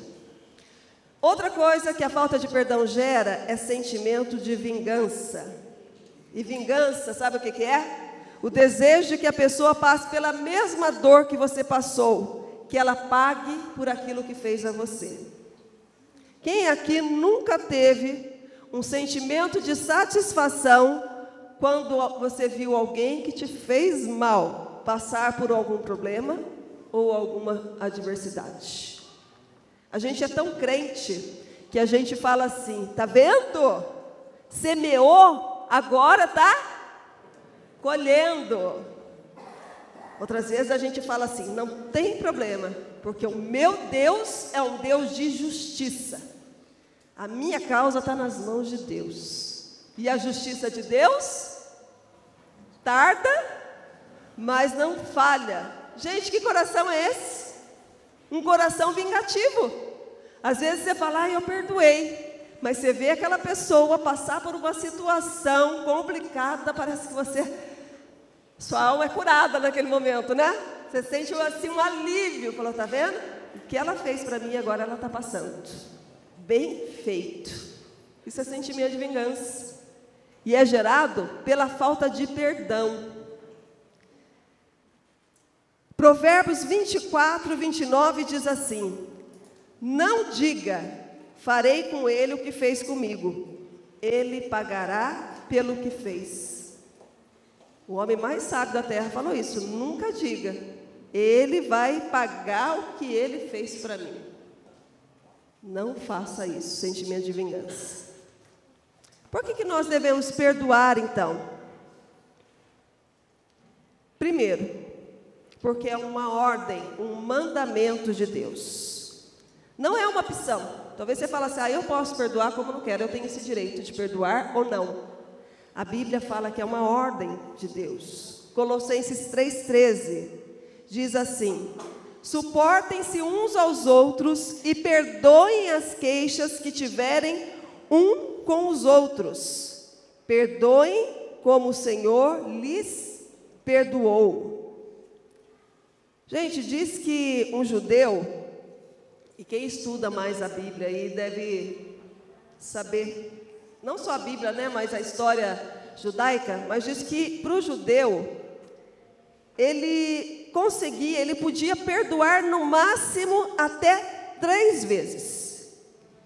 Outra coisa que a falta de perdão gera é sentimento de vingança. E vingança, sabe o que é? O desejo de que a pessoa passe pela mesma dor que você passou, que ela pague por aquilo que fez a você. Quem aqui nunca teve um sentimento de satisfação quando você viu alguém que te fez mal passar por algum problema ou alguma adversidade? A gente é tão crente que a gente fala assim: tá vendo? Semeou, agora tá colhendo. Outras vezes a gente fala assim: não tem problema, porque o meu Deus é um Deus de justiça. A minha causa está nas mãos de Deus. E a justiça de Deus tarda, mas não falha. Gente, que coração é esse? Um coração vingativo. Às vezes você fala: eu perdoei, mas você vê aquela pessoa passar por uma situação complicada, parece que sua alma é curada naquele momento, né? Você sente assim um alívio, falou: tá vendo? O que ela fez para mim, agora ela está passando. Bem feito. Isso é sentimento de vingança. E é gerado pela falta de perdão. Provérbios 24, 29 diz assim: não diga, farei com ele o que fez comigo, ele pagará pelo que fez. O homem mais sábio da terra falou isso: nunca diga, ele vai pagar o que ele fez para mim. Não faça isso, sentimento de vingança. Por que nós devemos perdoar então? Primeiro, porque é uma ordem, um mandamento de Deus. Não é uma opção. Talvez você fale assim: eu posso perdoar como não quero, eu tenho esse direito de perdoar ou não. A Bíblia fala que é uma ordem de Deus. Colossenses 3,13 diz assim: suportem-se uns aos outros e perdoem as queixas que tiverem um com os outros. Perdoem como o Senhor lhes perdoou. Gente, diz que um judeu, e quem estuda mais a Bíblia aí deve saber, não só a Bíblia, né, mas a história judaica, mas diz que para o judeu, ele podia perdoar no máximo até 3 vezes.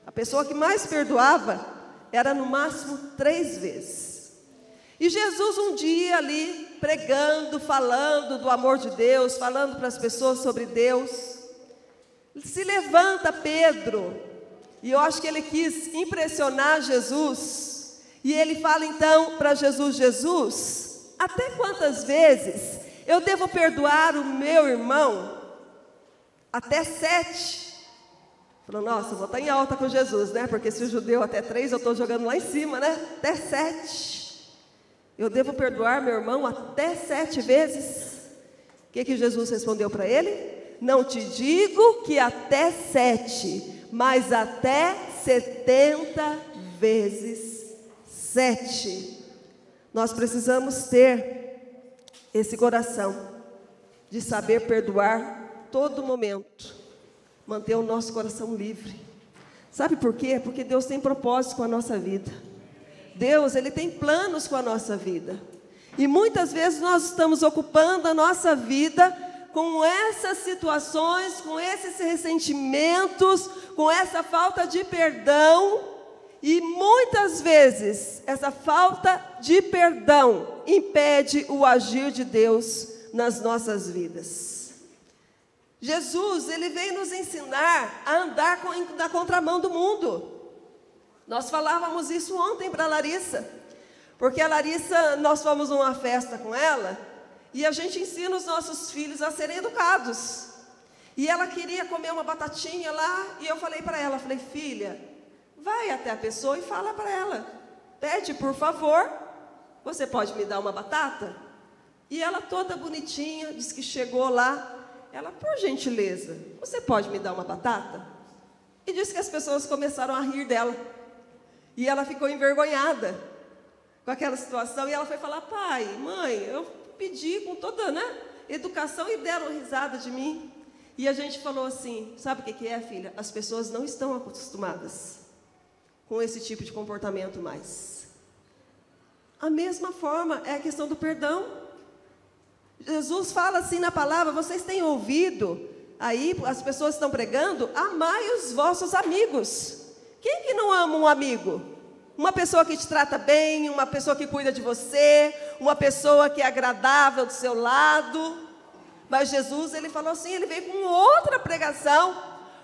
A pessoa que mais perdoava era no máximo 3 vezes. E Jesus um dia ali, pregando, falando do amor de Deus, falando para as pessoas sobre Deus, se levanta Pedro, e eu acho que ele quis impressionar Jesus, e ele fala então para Jesus: Jesus, até quantas vezes eu devo perdoar o meu irmão? Até 7. Falou: nossa, eu vou estar em alta com Jesus, né? Porque se o judeu até 3, eu estou jogando lá em cima, né? Até 7. Eu devo perdoar meu irmão até 7 vezes? O que Jesus respondeu para ele? Não te digo que até 7, mas até 70 vezes 7. Nós precisamos ter esse coração de saber perdoar todo momento, manter o nosso coração livre. Sabe por quê? Porque Deus tem propósito com a nossa vida. Deus, Ele tem planos com a nossa vida. E muitas vezes nós estamos ocupando a nossa vida com essas situações, com esses ressentimentos, com essa falta de perdão. E muitas vezes essa falta de perdão impede o agir de Deus nas nossas vidas. Jesus, ele veio nos ensinar a andar na contramão do mundo. Nós falávamos isso ontem para a Larissa, porque a Larissa, nós fomos numa festa com ela, e a gente ensina os nossos filhos a serem educados. E ela queria comer uma batatinha lá, e eu falei para ela, falei, filha, vai até a pessoa e fala para ela, pede, por favor, você pode me dar uma batata? E ela toda bonitinha, disse que chegou lá, ela, por gentileza, você pode me dar uma batata? E disse que as pessoas começaram a rir dela. E ela ficou envergonhada com aquela situação, e ela foi falar, pai, mãe, eu pedi com toda, educação, e deram risada de mim. E a gente falou assim, sabe o que é, filha? As pessoas não estão acostumadas com esse tipo de comportamento mais. A mesma forma é a questão do perdão. Jesus fala assim na palavra, vocês têm ouvido, aí as pessoas estão pregando, amai os vossos amigos. Quem que não ama um amigo? Uma pessoa que te trata bem, uma pessoa que cuida de você, uma pessoa que é agradável do seu lado. Mas Jesus, ele falou assim, ele veio com outra pregação,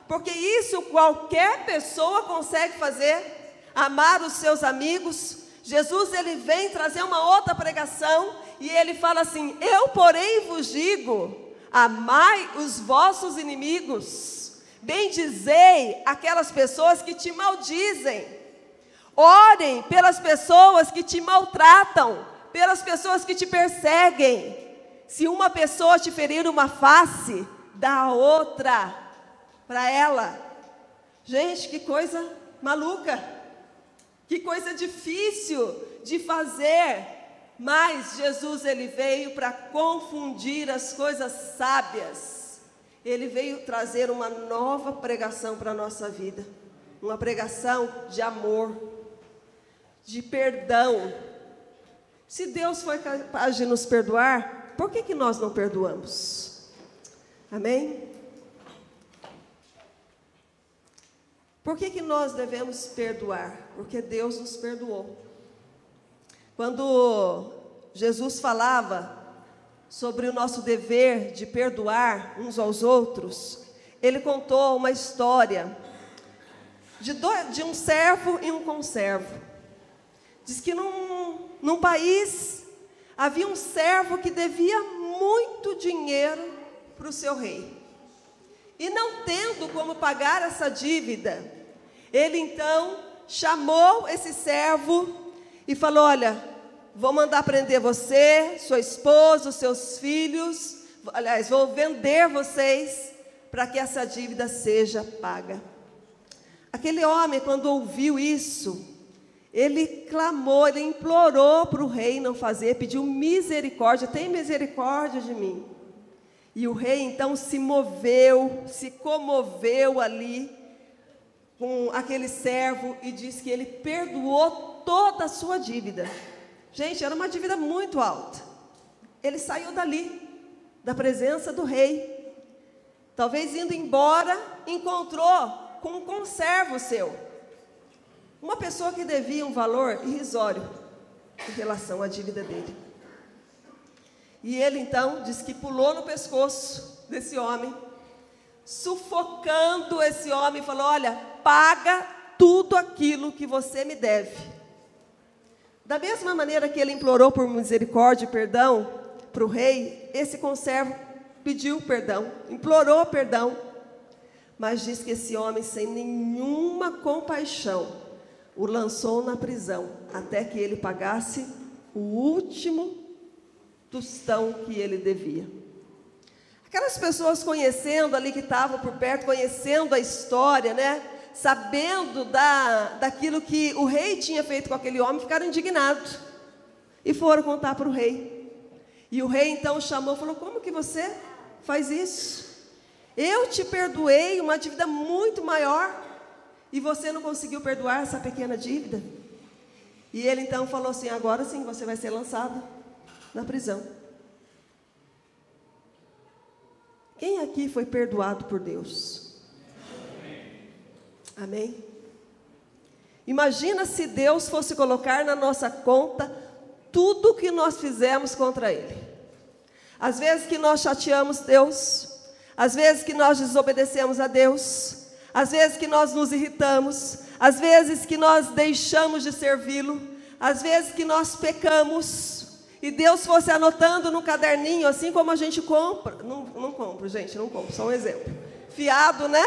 porque isso qualquer pessoa consegue fazer, amar os seus amigos. Jesus, ele vem trazer uma outra pregação, e ele fala assim, eu porém vos digo, amai os vossos inimigos, bendizei aquelas pessoas que te maldizem, orem pelas pessoas que te maltratam, pelas pessoas que te perseguem. Se uma pessoa te ferir uma face, dá a outra para ela. Gente, que coisa maluca, que coisa difícil de fazer. Mas Jesus, ele veio para confundir as coisas sábias. Ele veio trazer uma nova pregação para a nossa vida. Uma pregação de amor, de perdão. Se Deus foi capaz de nos perdoar, por que nós não perdoamos? Amém? Por que nós devemos perdoar? Porque Deus nos perdoou. Quando Jesus falava sobre o nosso dever de perdoar uns aos outros, ele contou uma história de um servo e um conservo. Diz que num país havia um servo que devia muito dinheiro para o seu rei. E não tendo como pagar essa dívida, ele então chamou esse servo e falou, olha, vou mandar prender você, sua esposa, os seus filhos, aliás, vou vender vocês para que essa dívida seja paga. Aquele homem, quando ouviu isso, ele clamou, ele implorou para o rei não fazer, pediu misericórdia, tem misericórdia de mim. E o rei então se moveu, se comoveu ali com aquele servo e disse que ele perdoou toda a sua dívida. Gente, era uma dívida muito alta. Ele saiu dali, da presença do rei. Talvez indo embora, encontrou com um conservo seu. Uma pessoa que devia um valor irrisório em relação à dívida dele. E ele então disse que pulou no pescoço desse homem, sufocando esse homem, e falou, olha, paga tudo aquilo que você me deve. Da mesma maneira que ele implorou por misericórdia e perdão para o rei, esse conservo pediu perdão, implorou perdão, mas diz que esse homem, sem nenhuma compaixão, o lançou na prisão, até que ele pagasse o último tostão que ele devia. Aquelas pessoas conhecendo ali que estavam por perto, conhecendo a história, sabendo daquilo que o rei tinha feito com aquele homem, ficaram indignados e foram contar para o rei. E o rei então chamou e falou, como que você faz isso? Eu te perdoei uma dívida muito maior e você não conseguiu perdoar essa pequena dívida? E ele então falou assim, agora sim você vai ser lançado na prisão. Quem aqui foi perdoado por Deus? Amém? Imagina se Deus fosse colocar na nossa conta tudo o que nós fizemos contra Ele. Às vezes que nós chateamos Deus, às vezes que nós desobedecemos a Deus, às vezes que nós nos irritamos, às vezes que nós deixamos de servi-lo, às vezes que nós pecamos, e Deus fosse anotando no caderninho, assim como a gente compra, não compro, gente, não compro, só um exemplo, fiado, né?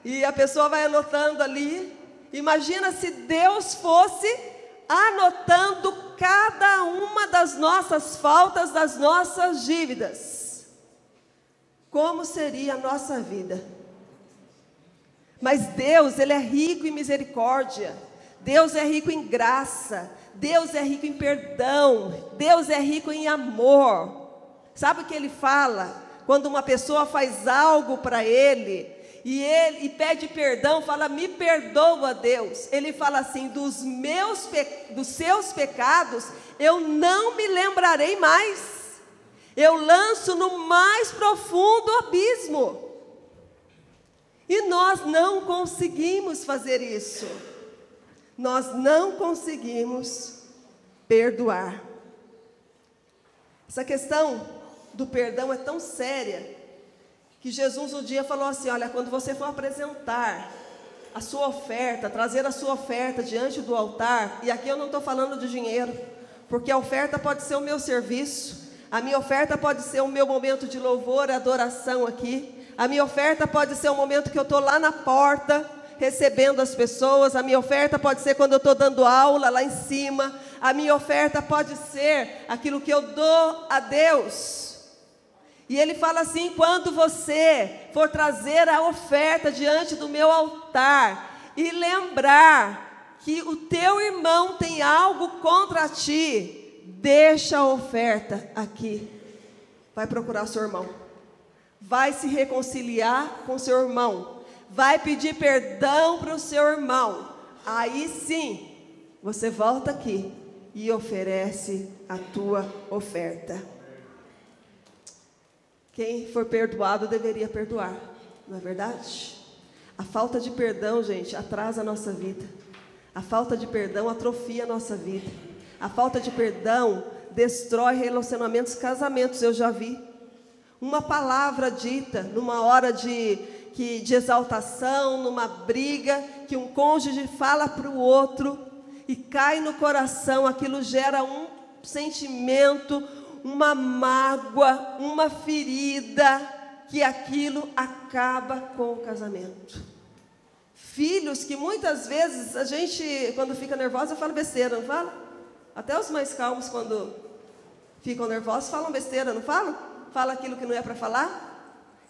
E a pessoa vai anotando ali. Imagina se Deus fosse anotando cada uma das nossas faltas, das nossas dívidas. Como seria a nossa vida? Mas Deus, Ele é rico em misericórdia. Deus é rico em graça. Deus é rico em perdão. Deus é rico em amor. Sabe o que Ele fala? Quando uma pessoa faz algo para Ele e pede perdão, fala, me perdoa, Deus. Ele fala assim, dos seus pecados, eu não me lembrarei mais. Eu lanço no mais profundo abismo. E nós não conseguimos fazer isso. Nós não conseguimos perdoar. Essa questão do perdão é tão séria, que Jesus um dia falou assim, olha, quando você for apresentar a sua oferta, trazer a sua oferta diante do altar, e aqui eu não estou falando de dinheiro, porque a oferta pode ser o meu serviço, a minha oferta pode ser o meu momento de louvor, adoração aqui, a minha oferta pode ser o momento que eu estou lá na porta, recebendo as pessoas, a minha oferta pode ser quando eu estou dando aula lá em cima, a minha oferta pode ser aquilo que eu dou a Deus. E ele fala assim, quando você for trazer a oferta diante do meu altar e lembrar que o teu irmão tem algo contra ti, deixa a oferta aqui. Vai procurar o seu irmão. Vai se reconciliar com o seu irmão. Vai pedir perdão para o seu irmão. Aí sim, você volta aqui e oferece a tua oferta. Quem for perdoado deveria perdoar, não é verdade? A falta de perdão, gente, atrasa a nossa vida. A falta de perdão atrofia a nossa vida. A falta de perdão destrói relacionamentos, casamentos, eu já vi. Uma palavra dita numa hora de exaltação, numa briga, que um cônjuge fala para o outro e cai no coração, aquilo gera um sentimento, uma mágoa, uma ferida, que aquilo acaba com o casamento. Filhos que muitas vezes a gente, quando fica nervosa, fala besteira, não fala? Até os mais calmos, quando ficam nervosos, falam besteira, não falam? Fala aquilo que não é para falar.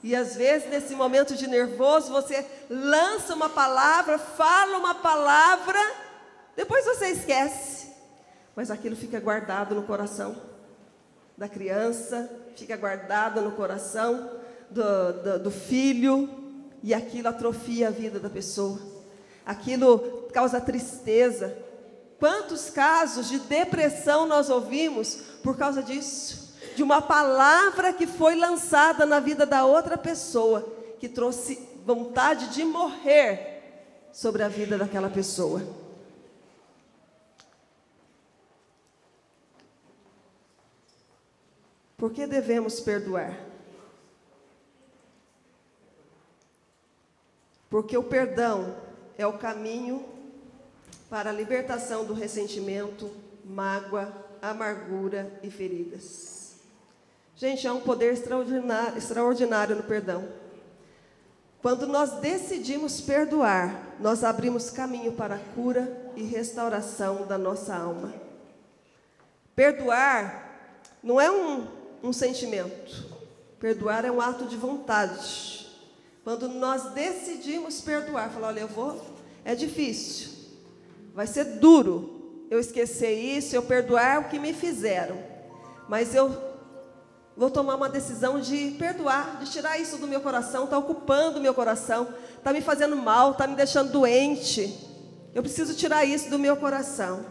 E às vezes, nesse momento de nervoso, você lança uma palavra, fala uma palavra, depois você esquece. Mas aquilo fica guardado no coração da criança, fica guardado no coração do filho, e aquilo atrofia a vida da pessoa. Aquilo causa tristeza. Quantos casos de depressão nós ouvimos por causa disso? De uma palavra que foi lançada na vida da outra pessoa, que trouxe vontade de morrer sobre a vida daquela pessoa. Por que devemos perdoar? Porque o perdão é o caminho para a libertação do ressentimento, mágoa, amargura e feridas. Gente, há um poder extraordinário no perdão. Quando nós decidimos perdoar, nós abrimos caminho para a cura e restauração da nossa alma. Perdoar não é um sentimento. Perdoar é um ato de vontade. Quando nós decidimos perdoar, falar, olha, é difícil, vai ser duro eu esquecer isso, eu perdoar o que me fizeram, mas eu vou tomar uma decisão de perdoar, de tirar isso do meu coração, está ocupando o meu coração, está me fazendo mal, está me deixando doente, eu preciso tirar isso do meu coração.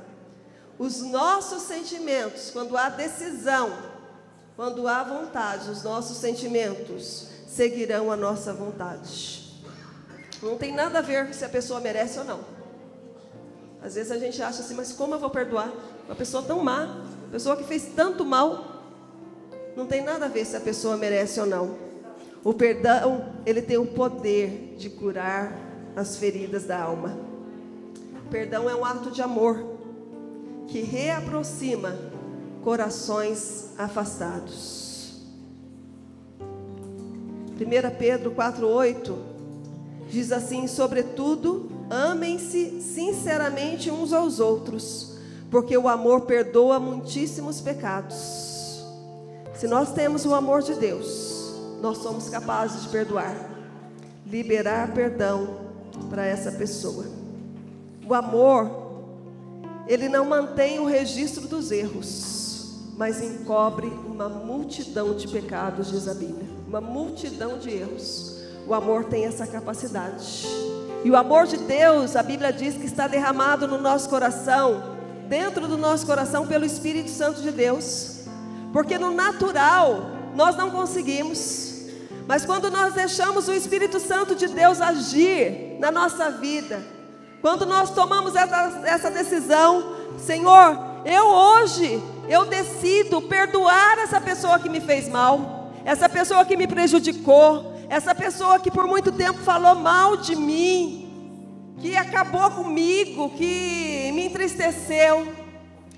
Os nossos sentimentos, quando há decisão, quando há vontade, os nossos sentimentos seguirão a nossa vontade. Não tem nada a ver se a pessoa merece ou não. Às vezes a gente acha assim, mas como eu vou perdoar? Uma pessoa tão má, uma pessoa que fez tanto mal. Não tem nada a ver se a pessoa merece ou não. O perdão, ele tem o poder de curar as feridas da alma. O perdão é um ato de amor que reaproxima corações afastados. 1 Pedro 4,8 diz assim: sobretudo, amem-se sinceramente uns aos outros, porque o amor perdoa muitíssimos pecados. Se nós temos o amor de Deus, nós somos capazes de perdoar, liberar perdão para essa pessoa. O amor, ele não mantém o registro dos erros, mas encobre uma multidão de pecados, diz a Bíblia. Uma multidão de erros. O amor tem essa capacidade. E o amor de Deus, a Bíblia diz que está derramado no nosso coração, dentro do nosso coração, pelo Espírito Santo de Deus. Porque no natural, nós não conseguimos. Mas quando nós deixamos o Espírito Santo de Deus agir na nossa vida, quando nós tomamos essa decisão: Senhor, eu decido perdoar essa pessoa que me fez mal, essa pessoa que me prejudicou, essa pessoa que por muito tempo falou mal de mim, que acabou comigo, que me entristeceu.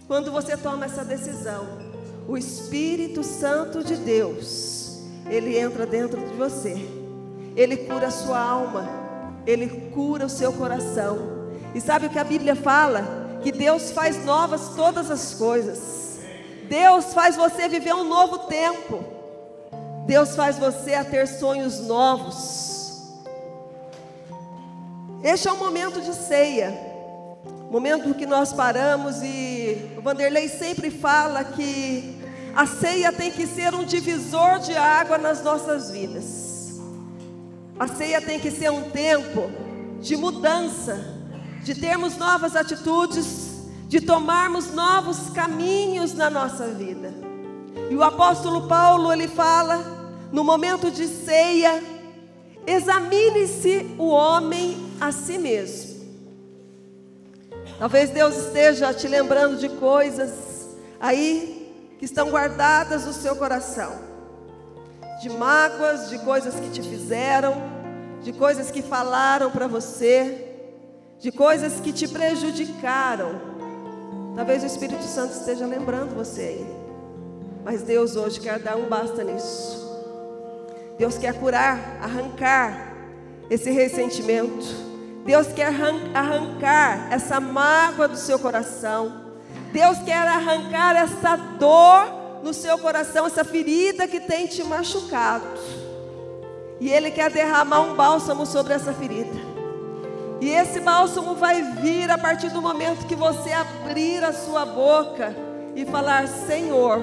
Quando você toma essa decisão, o Espírito Santo de Deus, ele entra dentro de você, ele cura a sua alma, ele cura o seu coração. E sabe o que a Bíblia fala? Que Deus faz novas todas as coisas. Deus faz você viver um novo tempo. Deus faz você a ter sonhos novos. Este é um momento de ceia, momento que nós paramos, e o Vanderlei sempre fala que a ceia tem que ser um divisor de água nas nossas vidas. A ceia tem que ser um tempo de mudança, de termos novas atitudes, de tomarmos novos caminhos na nossa vida. E o apóstolo Paulo, ele fala, no momento de ceia: examine-se o homem a si mesmo. Talvez Deus esteja te lembrando de coisas aí que estão guardadas no seu coração, de mágoas, de coisas que te fizeram, de coisas que falaram para você, de coisas que te prejudicaram. Talvez o Espírito Santo esteja lembrando você aí, mas Deus hoje quer dar um basta nisso. Deus quer curar, arrancar esse ressentimento. Deus quer arrancar essa mágoa do seu coração. Deus quer arrancar essa dor no seu coração, essa ferida que tem te machucado. E Ele quer derramar um bálsamo sobre essa ferida. E esse bálsamo vai vir a partir do momento que você abrir a sua boca e falar: Senhor,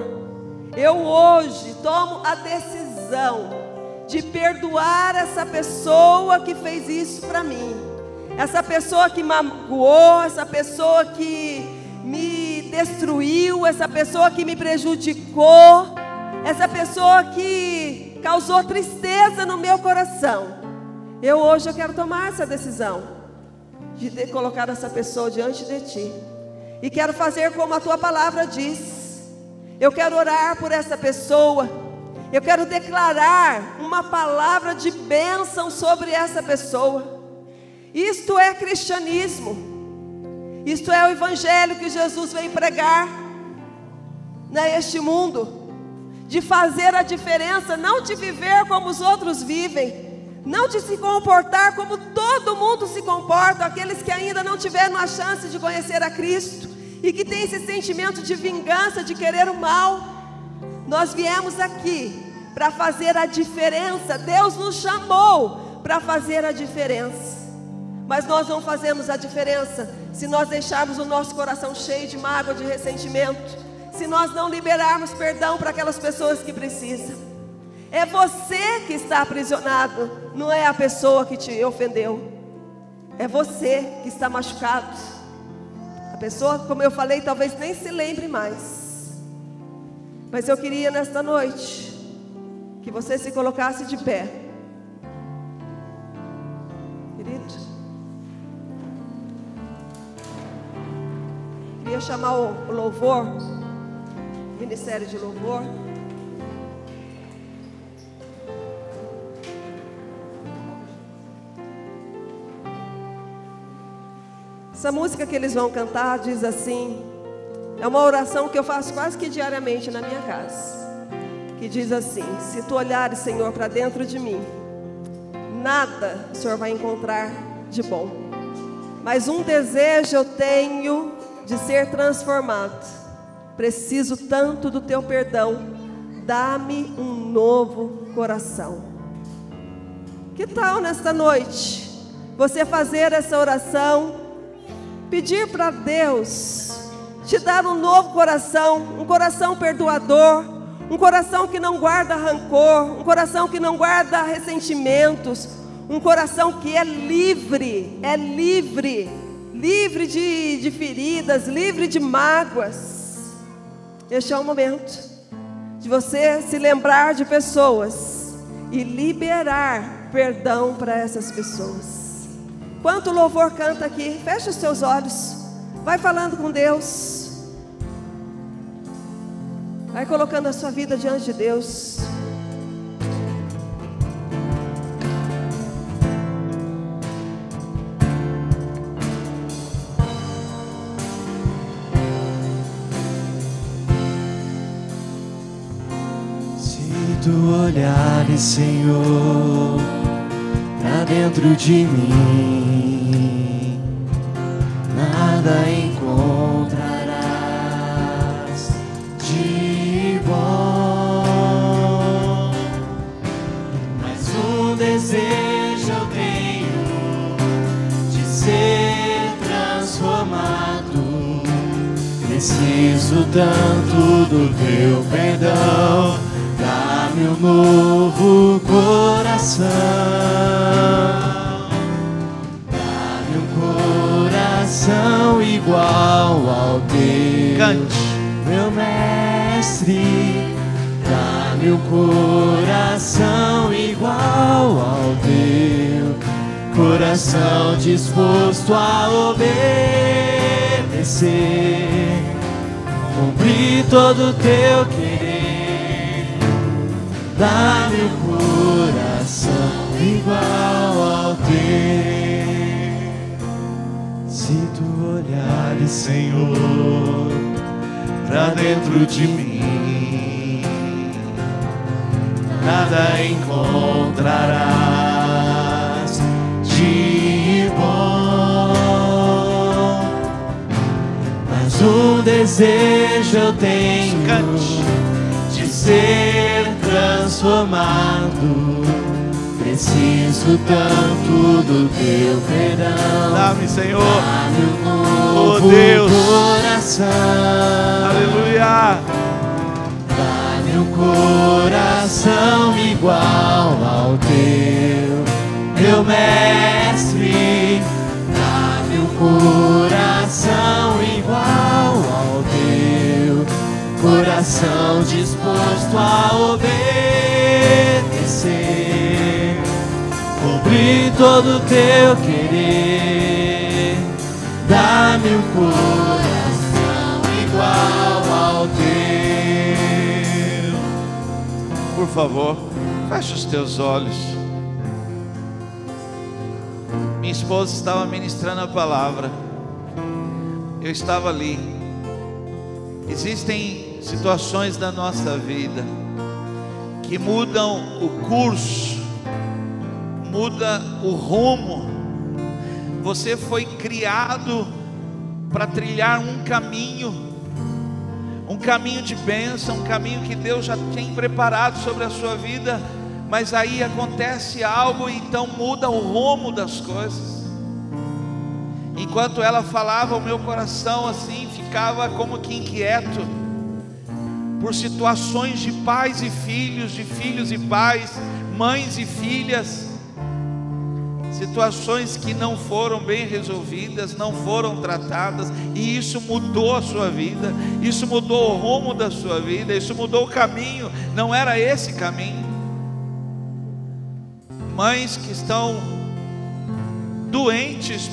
eu hoje tomo a decisão de perdoar essa pessoa que fez isso para mim. Essa pessoa que magoou, essa pessoa que me destruiu, essa pessoa que me prejudicou, essa pessoa que causou tristeza no meu coração. Hoje eu quero tomar essa decisão de ter colocado essa pessoa diante de ti, e quero fazer como a tua palavra diz. Eu quero orar por essa pessoa, eu quero declarar uma palavra de bênção sobre essa pessoa. Isto é cristianismo. Isto é o evangelho que Jesus veio pregar neste mundo, de fazer a diferença, não de viver como os outros vivem, não de se comportar como todo mundo se comporta, aqueles que ainda não tiveram a chance de conhecer a Cristo e que tem esse sentimento de vingança, de querer o mal. Nós viemos aqui para fazer a diferença. Deus nos chamou para fazer a diferença. Mas nós não fazemos a diferença se nós deixarmos o nosso coração cheio de mágoa, de ressentimento, se nós não liberarmos perdão para aquelas pessoas que precisam. É você que está aprisionado, não é a pessoa que te ofendeu. É você que está machucado. A pessoa, como eu falei, talvez nem se lembre mais. Mas eu queria nesta noite que você se colocasse de pé. Querido, queria chamar o louvor, o ministério de louvor. Essa música que eles vão cantar diz assim, é uma oração que eu faço quase que diariamente na minha casa, que diz assim: se tu olhares, Senhor, para dentro de mim, nada o Senhor vai encontrar de bom, mas um desejo eu tenho de ser transformado, preciso tanto do teu perdão, dá-me um novo coração. Que tal nesta noite você fazer essa oração, pedir para Deus te dar um novo coração, um coração perdoador, um coração que não guarda rancor, um coração que não guarda ressentimentos, um coração que é livre, livre de feridas, livre de mágoas. Este é o momento de você se lembrar de pessoas e liberar perdão para essas pessoas. Enquanto o louvor canta aqui, fecha os seus olhos, vai falando com Deus, vai colocando a sua vida diante de Deus. Se tu olhares, Senhor, pra dentro de mim, nada encontrarás de bom, mas um desejo eu tenho de ser transformado. Preciso tanto do teu perdão, dá-me um novo coração, dá-me um coração igual ao teu. Cante. Meu mestre, dá-me um coração igual ao teu, coração disposto a obedecer, cumprir todo o teu querer. Dá-me um coração igual ao teu. Se tu olhares, Senhor, pra dentro de mim, nada encontrarás de bom, mas um desejo eu tenho de ser transformado. Preciso tanto do teu perdão, Dá-me, Senhor. dá-me um novo Deus. coração. Aleluia. Dá-me um coração igual ao teu, meu mestre. Dá-me um coração igual ao teu, coração disposto a obedecer, cumprir todo o teu querer. Dá-me um coração igual ao teu. Por favor, feche os teus olhos. Minha esposa estava ministrando a palavra, eu estava ali. Existem situações da nossa vida que mudam o curso, muda o rumo. Você foi criado para trilhar um caminho de bênção, um caminho que Deus já tem preparado sobre a sua vida, mas aí acontece algo e então muda o rumo das coisas. Enquanto ela falava, o meu coração assim ficava como que inquieto por situações de pais e filhos, de filhos e pais, mães e filhas, situações que não foram bem resolvidas, não foram tratadas, e isso mudou a sua vida, isso mudou o rumo da sua vida, isso mudou o caminho, não era esse caminho. Mães que estão doentes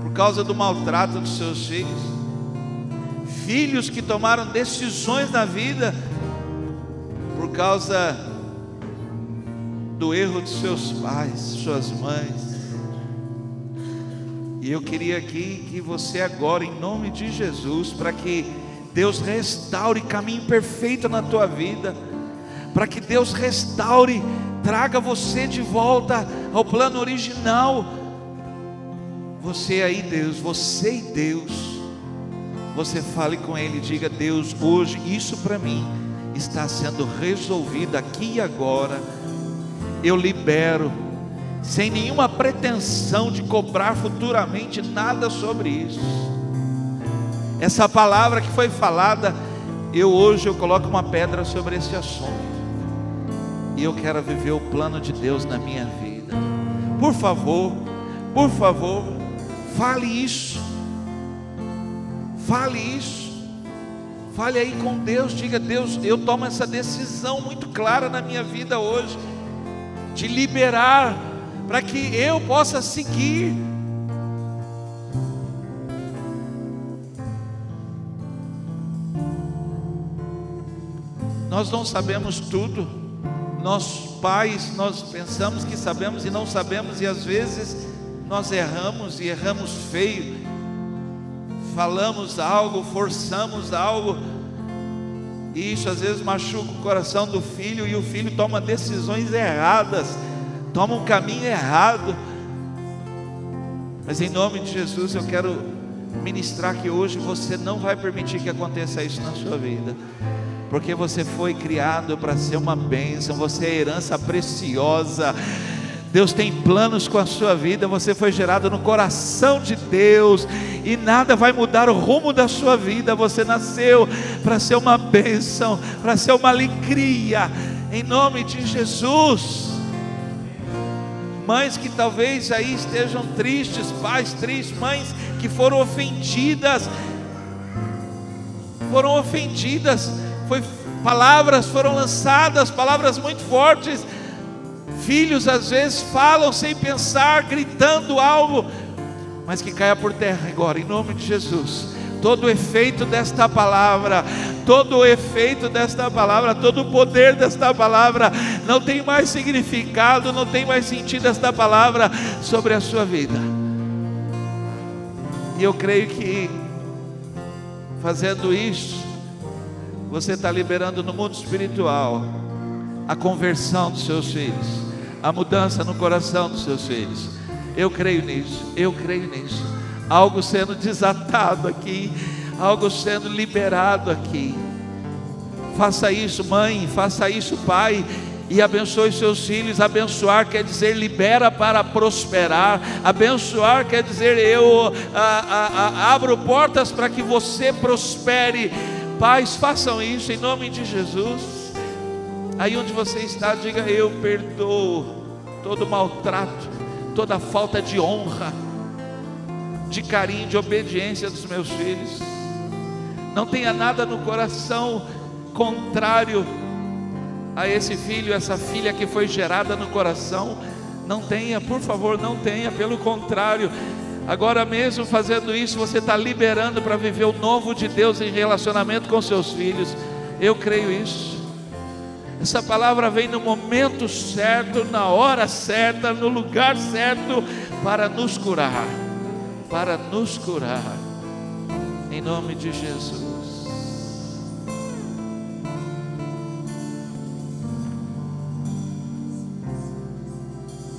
por causa do maltrato dos seus filhos, filhos que tomaram decisões na vida por causa do erro de seus pais, suas mães. E eu queria aqui que você agora, em nome de Jesus, para que Deus restaure caminho perfeito na tua vida, para que Deus restaure, traga você de volta ao plano original. Você aí, Deus, você e Deus, você fale com Ele, diga: Deus, hoje isso para mim está sendo resolvido aqui e agora. Eu libero, sem nenhuma pretensão de cobrar futuramente nada sobre isso. Essa palavra que foi falada, hoje eu coloco uma pedra sobre esse assunto, e eu quero viver o plano de Deus na minha vida. Por favor, fale isso. Fale isso. Fale aí com Deus. Diga: Deus, eu tomo essa decisão muito clara na minha vida hoje, de liberar, para que eu possa seguir. Nós não sabemos tudo. Nós pais, nós pensamos que sabemos e não sabemos, e às vezes nós erramos, e erramos feio. Falamos algo, forçamos algo, e isso às vezes machuca o coração do filho, e o filho toma decisões erradas, toma um caminho errado. Mas em nome de Jesus eu quero ministrar que hoje você não vai permitir que aconteça isso na sua vida, porque você foi criado para ser uma bênção, você é herança preciosa. Deus tem planos com a sua vida, você foi gerado no coração de Deus, e nada vai mudar o rumo da sua vida. Você nasceu para ser uma bênção, para ser uma alegria, em nome de Jesus. Mães que talvez aí estejam tristes, pais tristes, mães que foram ofendidas, palavras foram lançadas, palavras muito fortes. Filhos às vezes falam sem pensar, gritando algo, mas que caia por terra agora, em nome de Jesus. Todo o efeito desta palavra, todo o efeito desta palavra, todo o poder desta palavra, não tem mais significado, não tem mais sentido esta palavra sobre a sua vida. E eu creio que fazendo isso, você está liberando no mundo espiritual a conversão dos seus filhos, a mudança no coração dos seus filhos. Eu creio nisso, algo sendo desatado aqui, algo sendo liberado aqui. Faça isso, mãe, faça isso, pai, e abençoe seus filhos. Abençoar quer dizer libera para prosperar. Abençoar quer dizer eu abro portas para que você prospere. Pais, façam isso em nome de Jesus. Aí onde você está, diga: eu perdoo todo maltrato, toda falta de honra, de carinho, de obediência dos meus filhos. Não tenha nada no coração contrário a esse filho, essa filha que foi gerada no coração. Não tenha, por favor, não tenha. Pelo contrário, agora mesmo fazendo isso, você está liberando para viver o novo de Deus em relacionamento com seus filhos. Eu creio isso. Essa palavra vem no momento certo, na hora certa, no lugar certo, para nos curar, em nome de Jesus.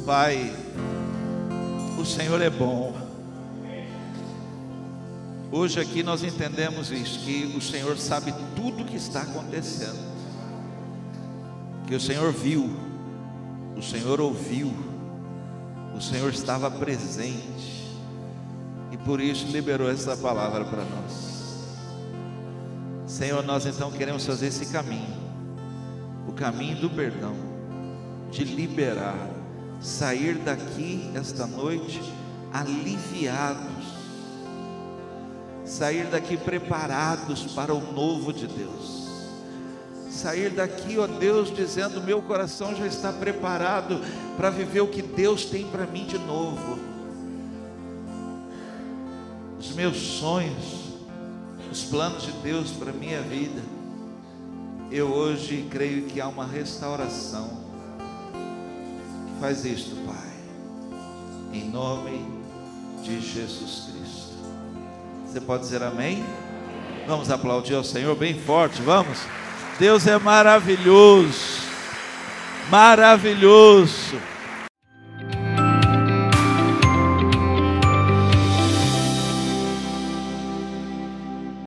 Pai, o Senhor é bom. Hoje aqui nós entendemos isso, que o Senhor sabe tudo o que está acontecendo, que o Senhor viu, o Senhor ouviu, o Senhor estava presente, e por isso liberou essa palavra para nós. Senhor, nós então queremos fazer esse caminho, o caminho do perdão, de liberar, sair daqui esta noite aliviados, sair daqui preparados para o novo de Deus. Sair daqui, ó Deus, dizendo: meu coração já está preparado para viver o que Deus tem para mim de novo. Os meus sonhos, os planos de Deus para a minha vida. Eu hoje creio que há uma restauração. Faz isto, Pai, em nome de Jesus Cristo. Você pode dizer amém? Vamos aplaudir ao Senhor bem forte, vamos? Deus é maravilhoso, maravilhoso.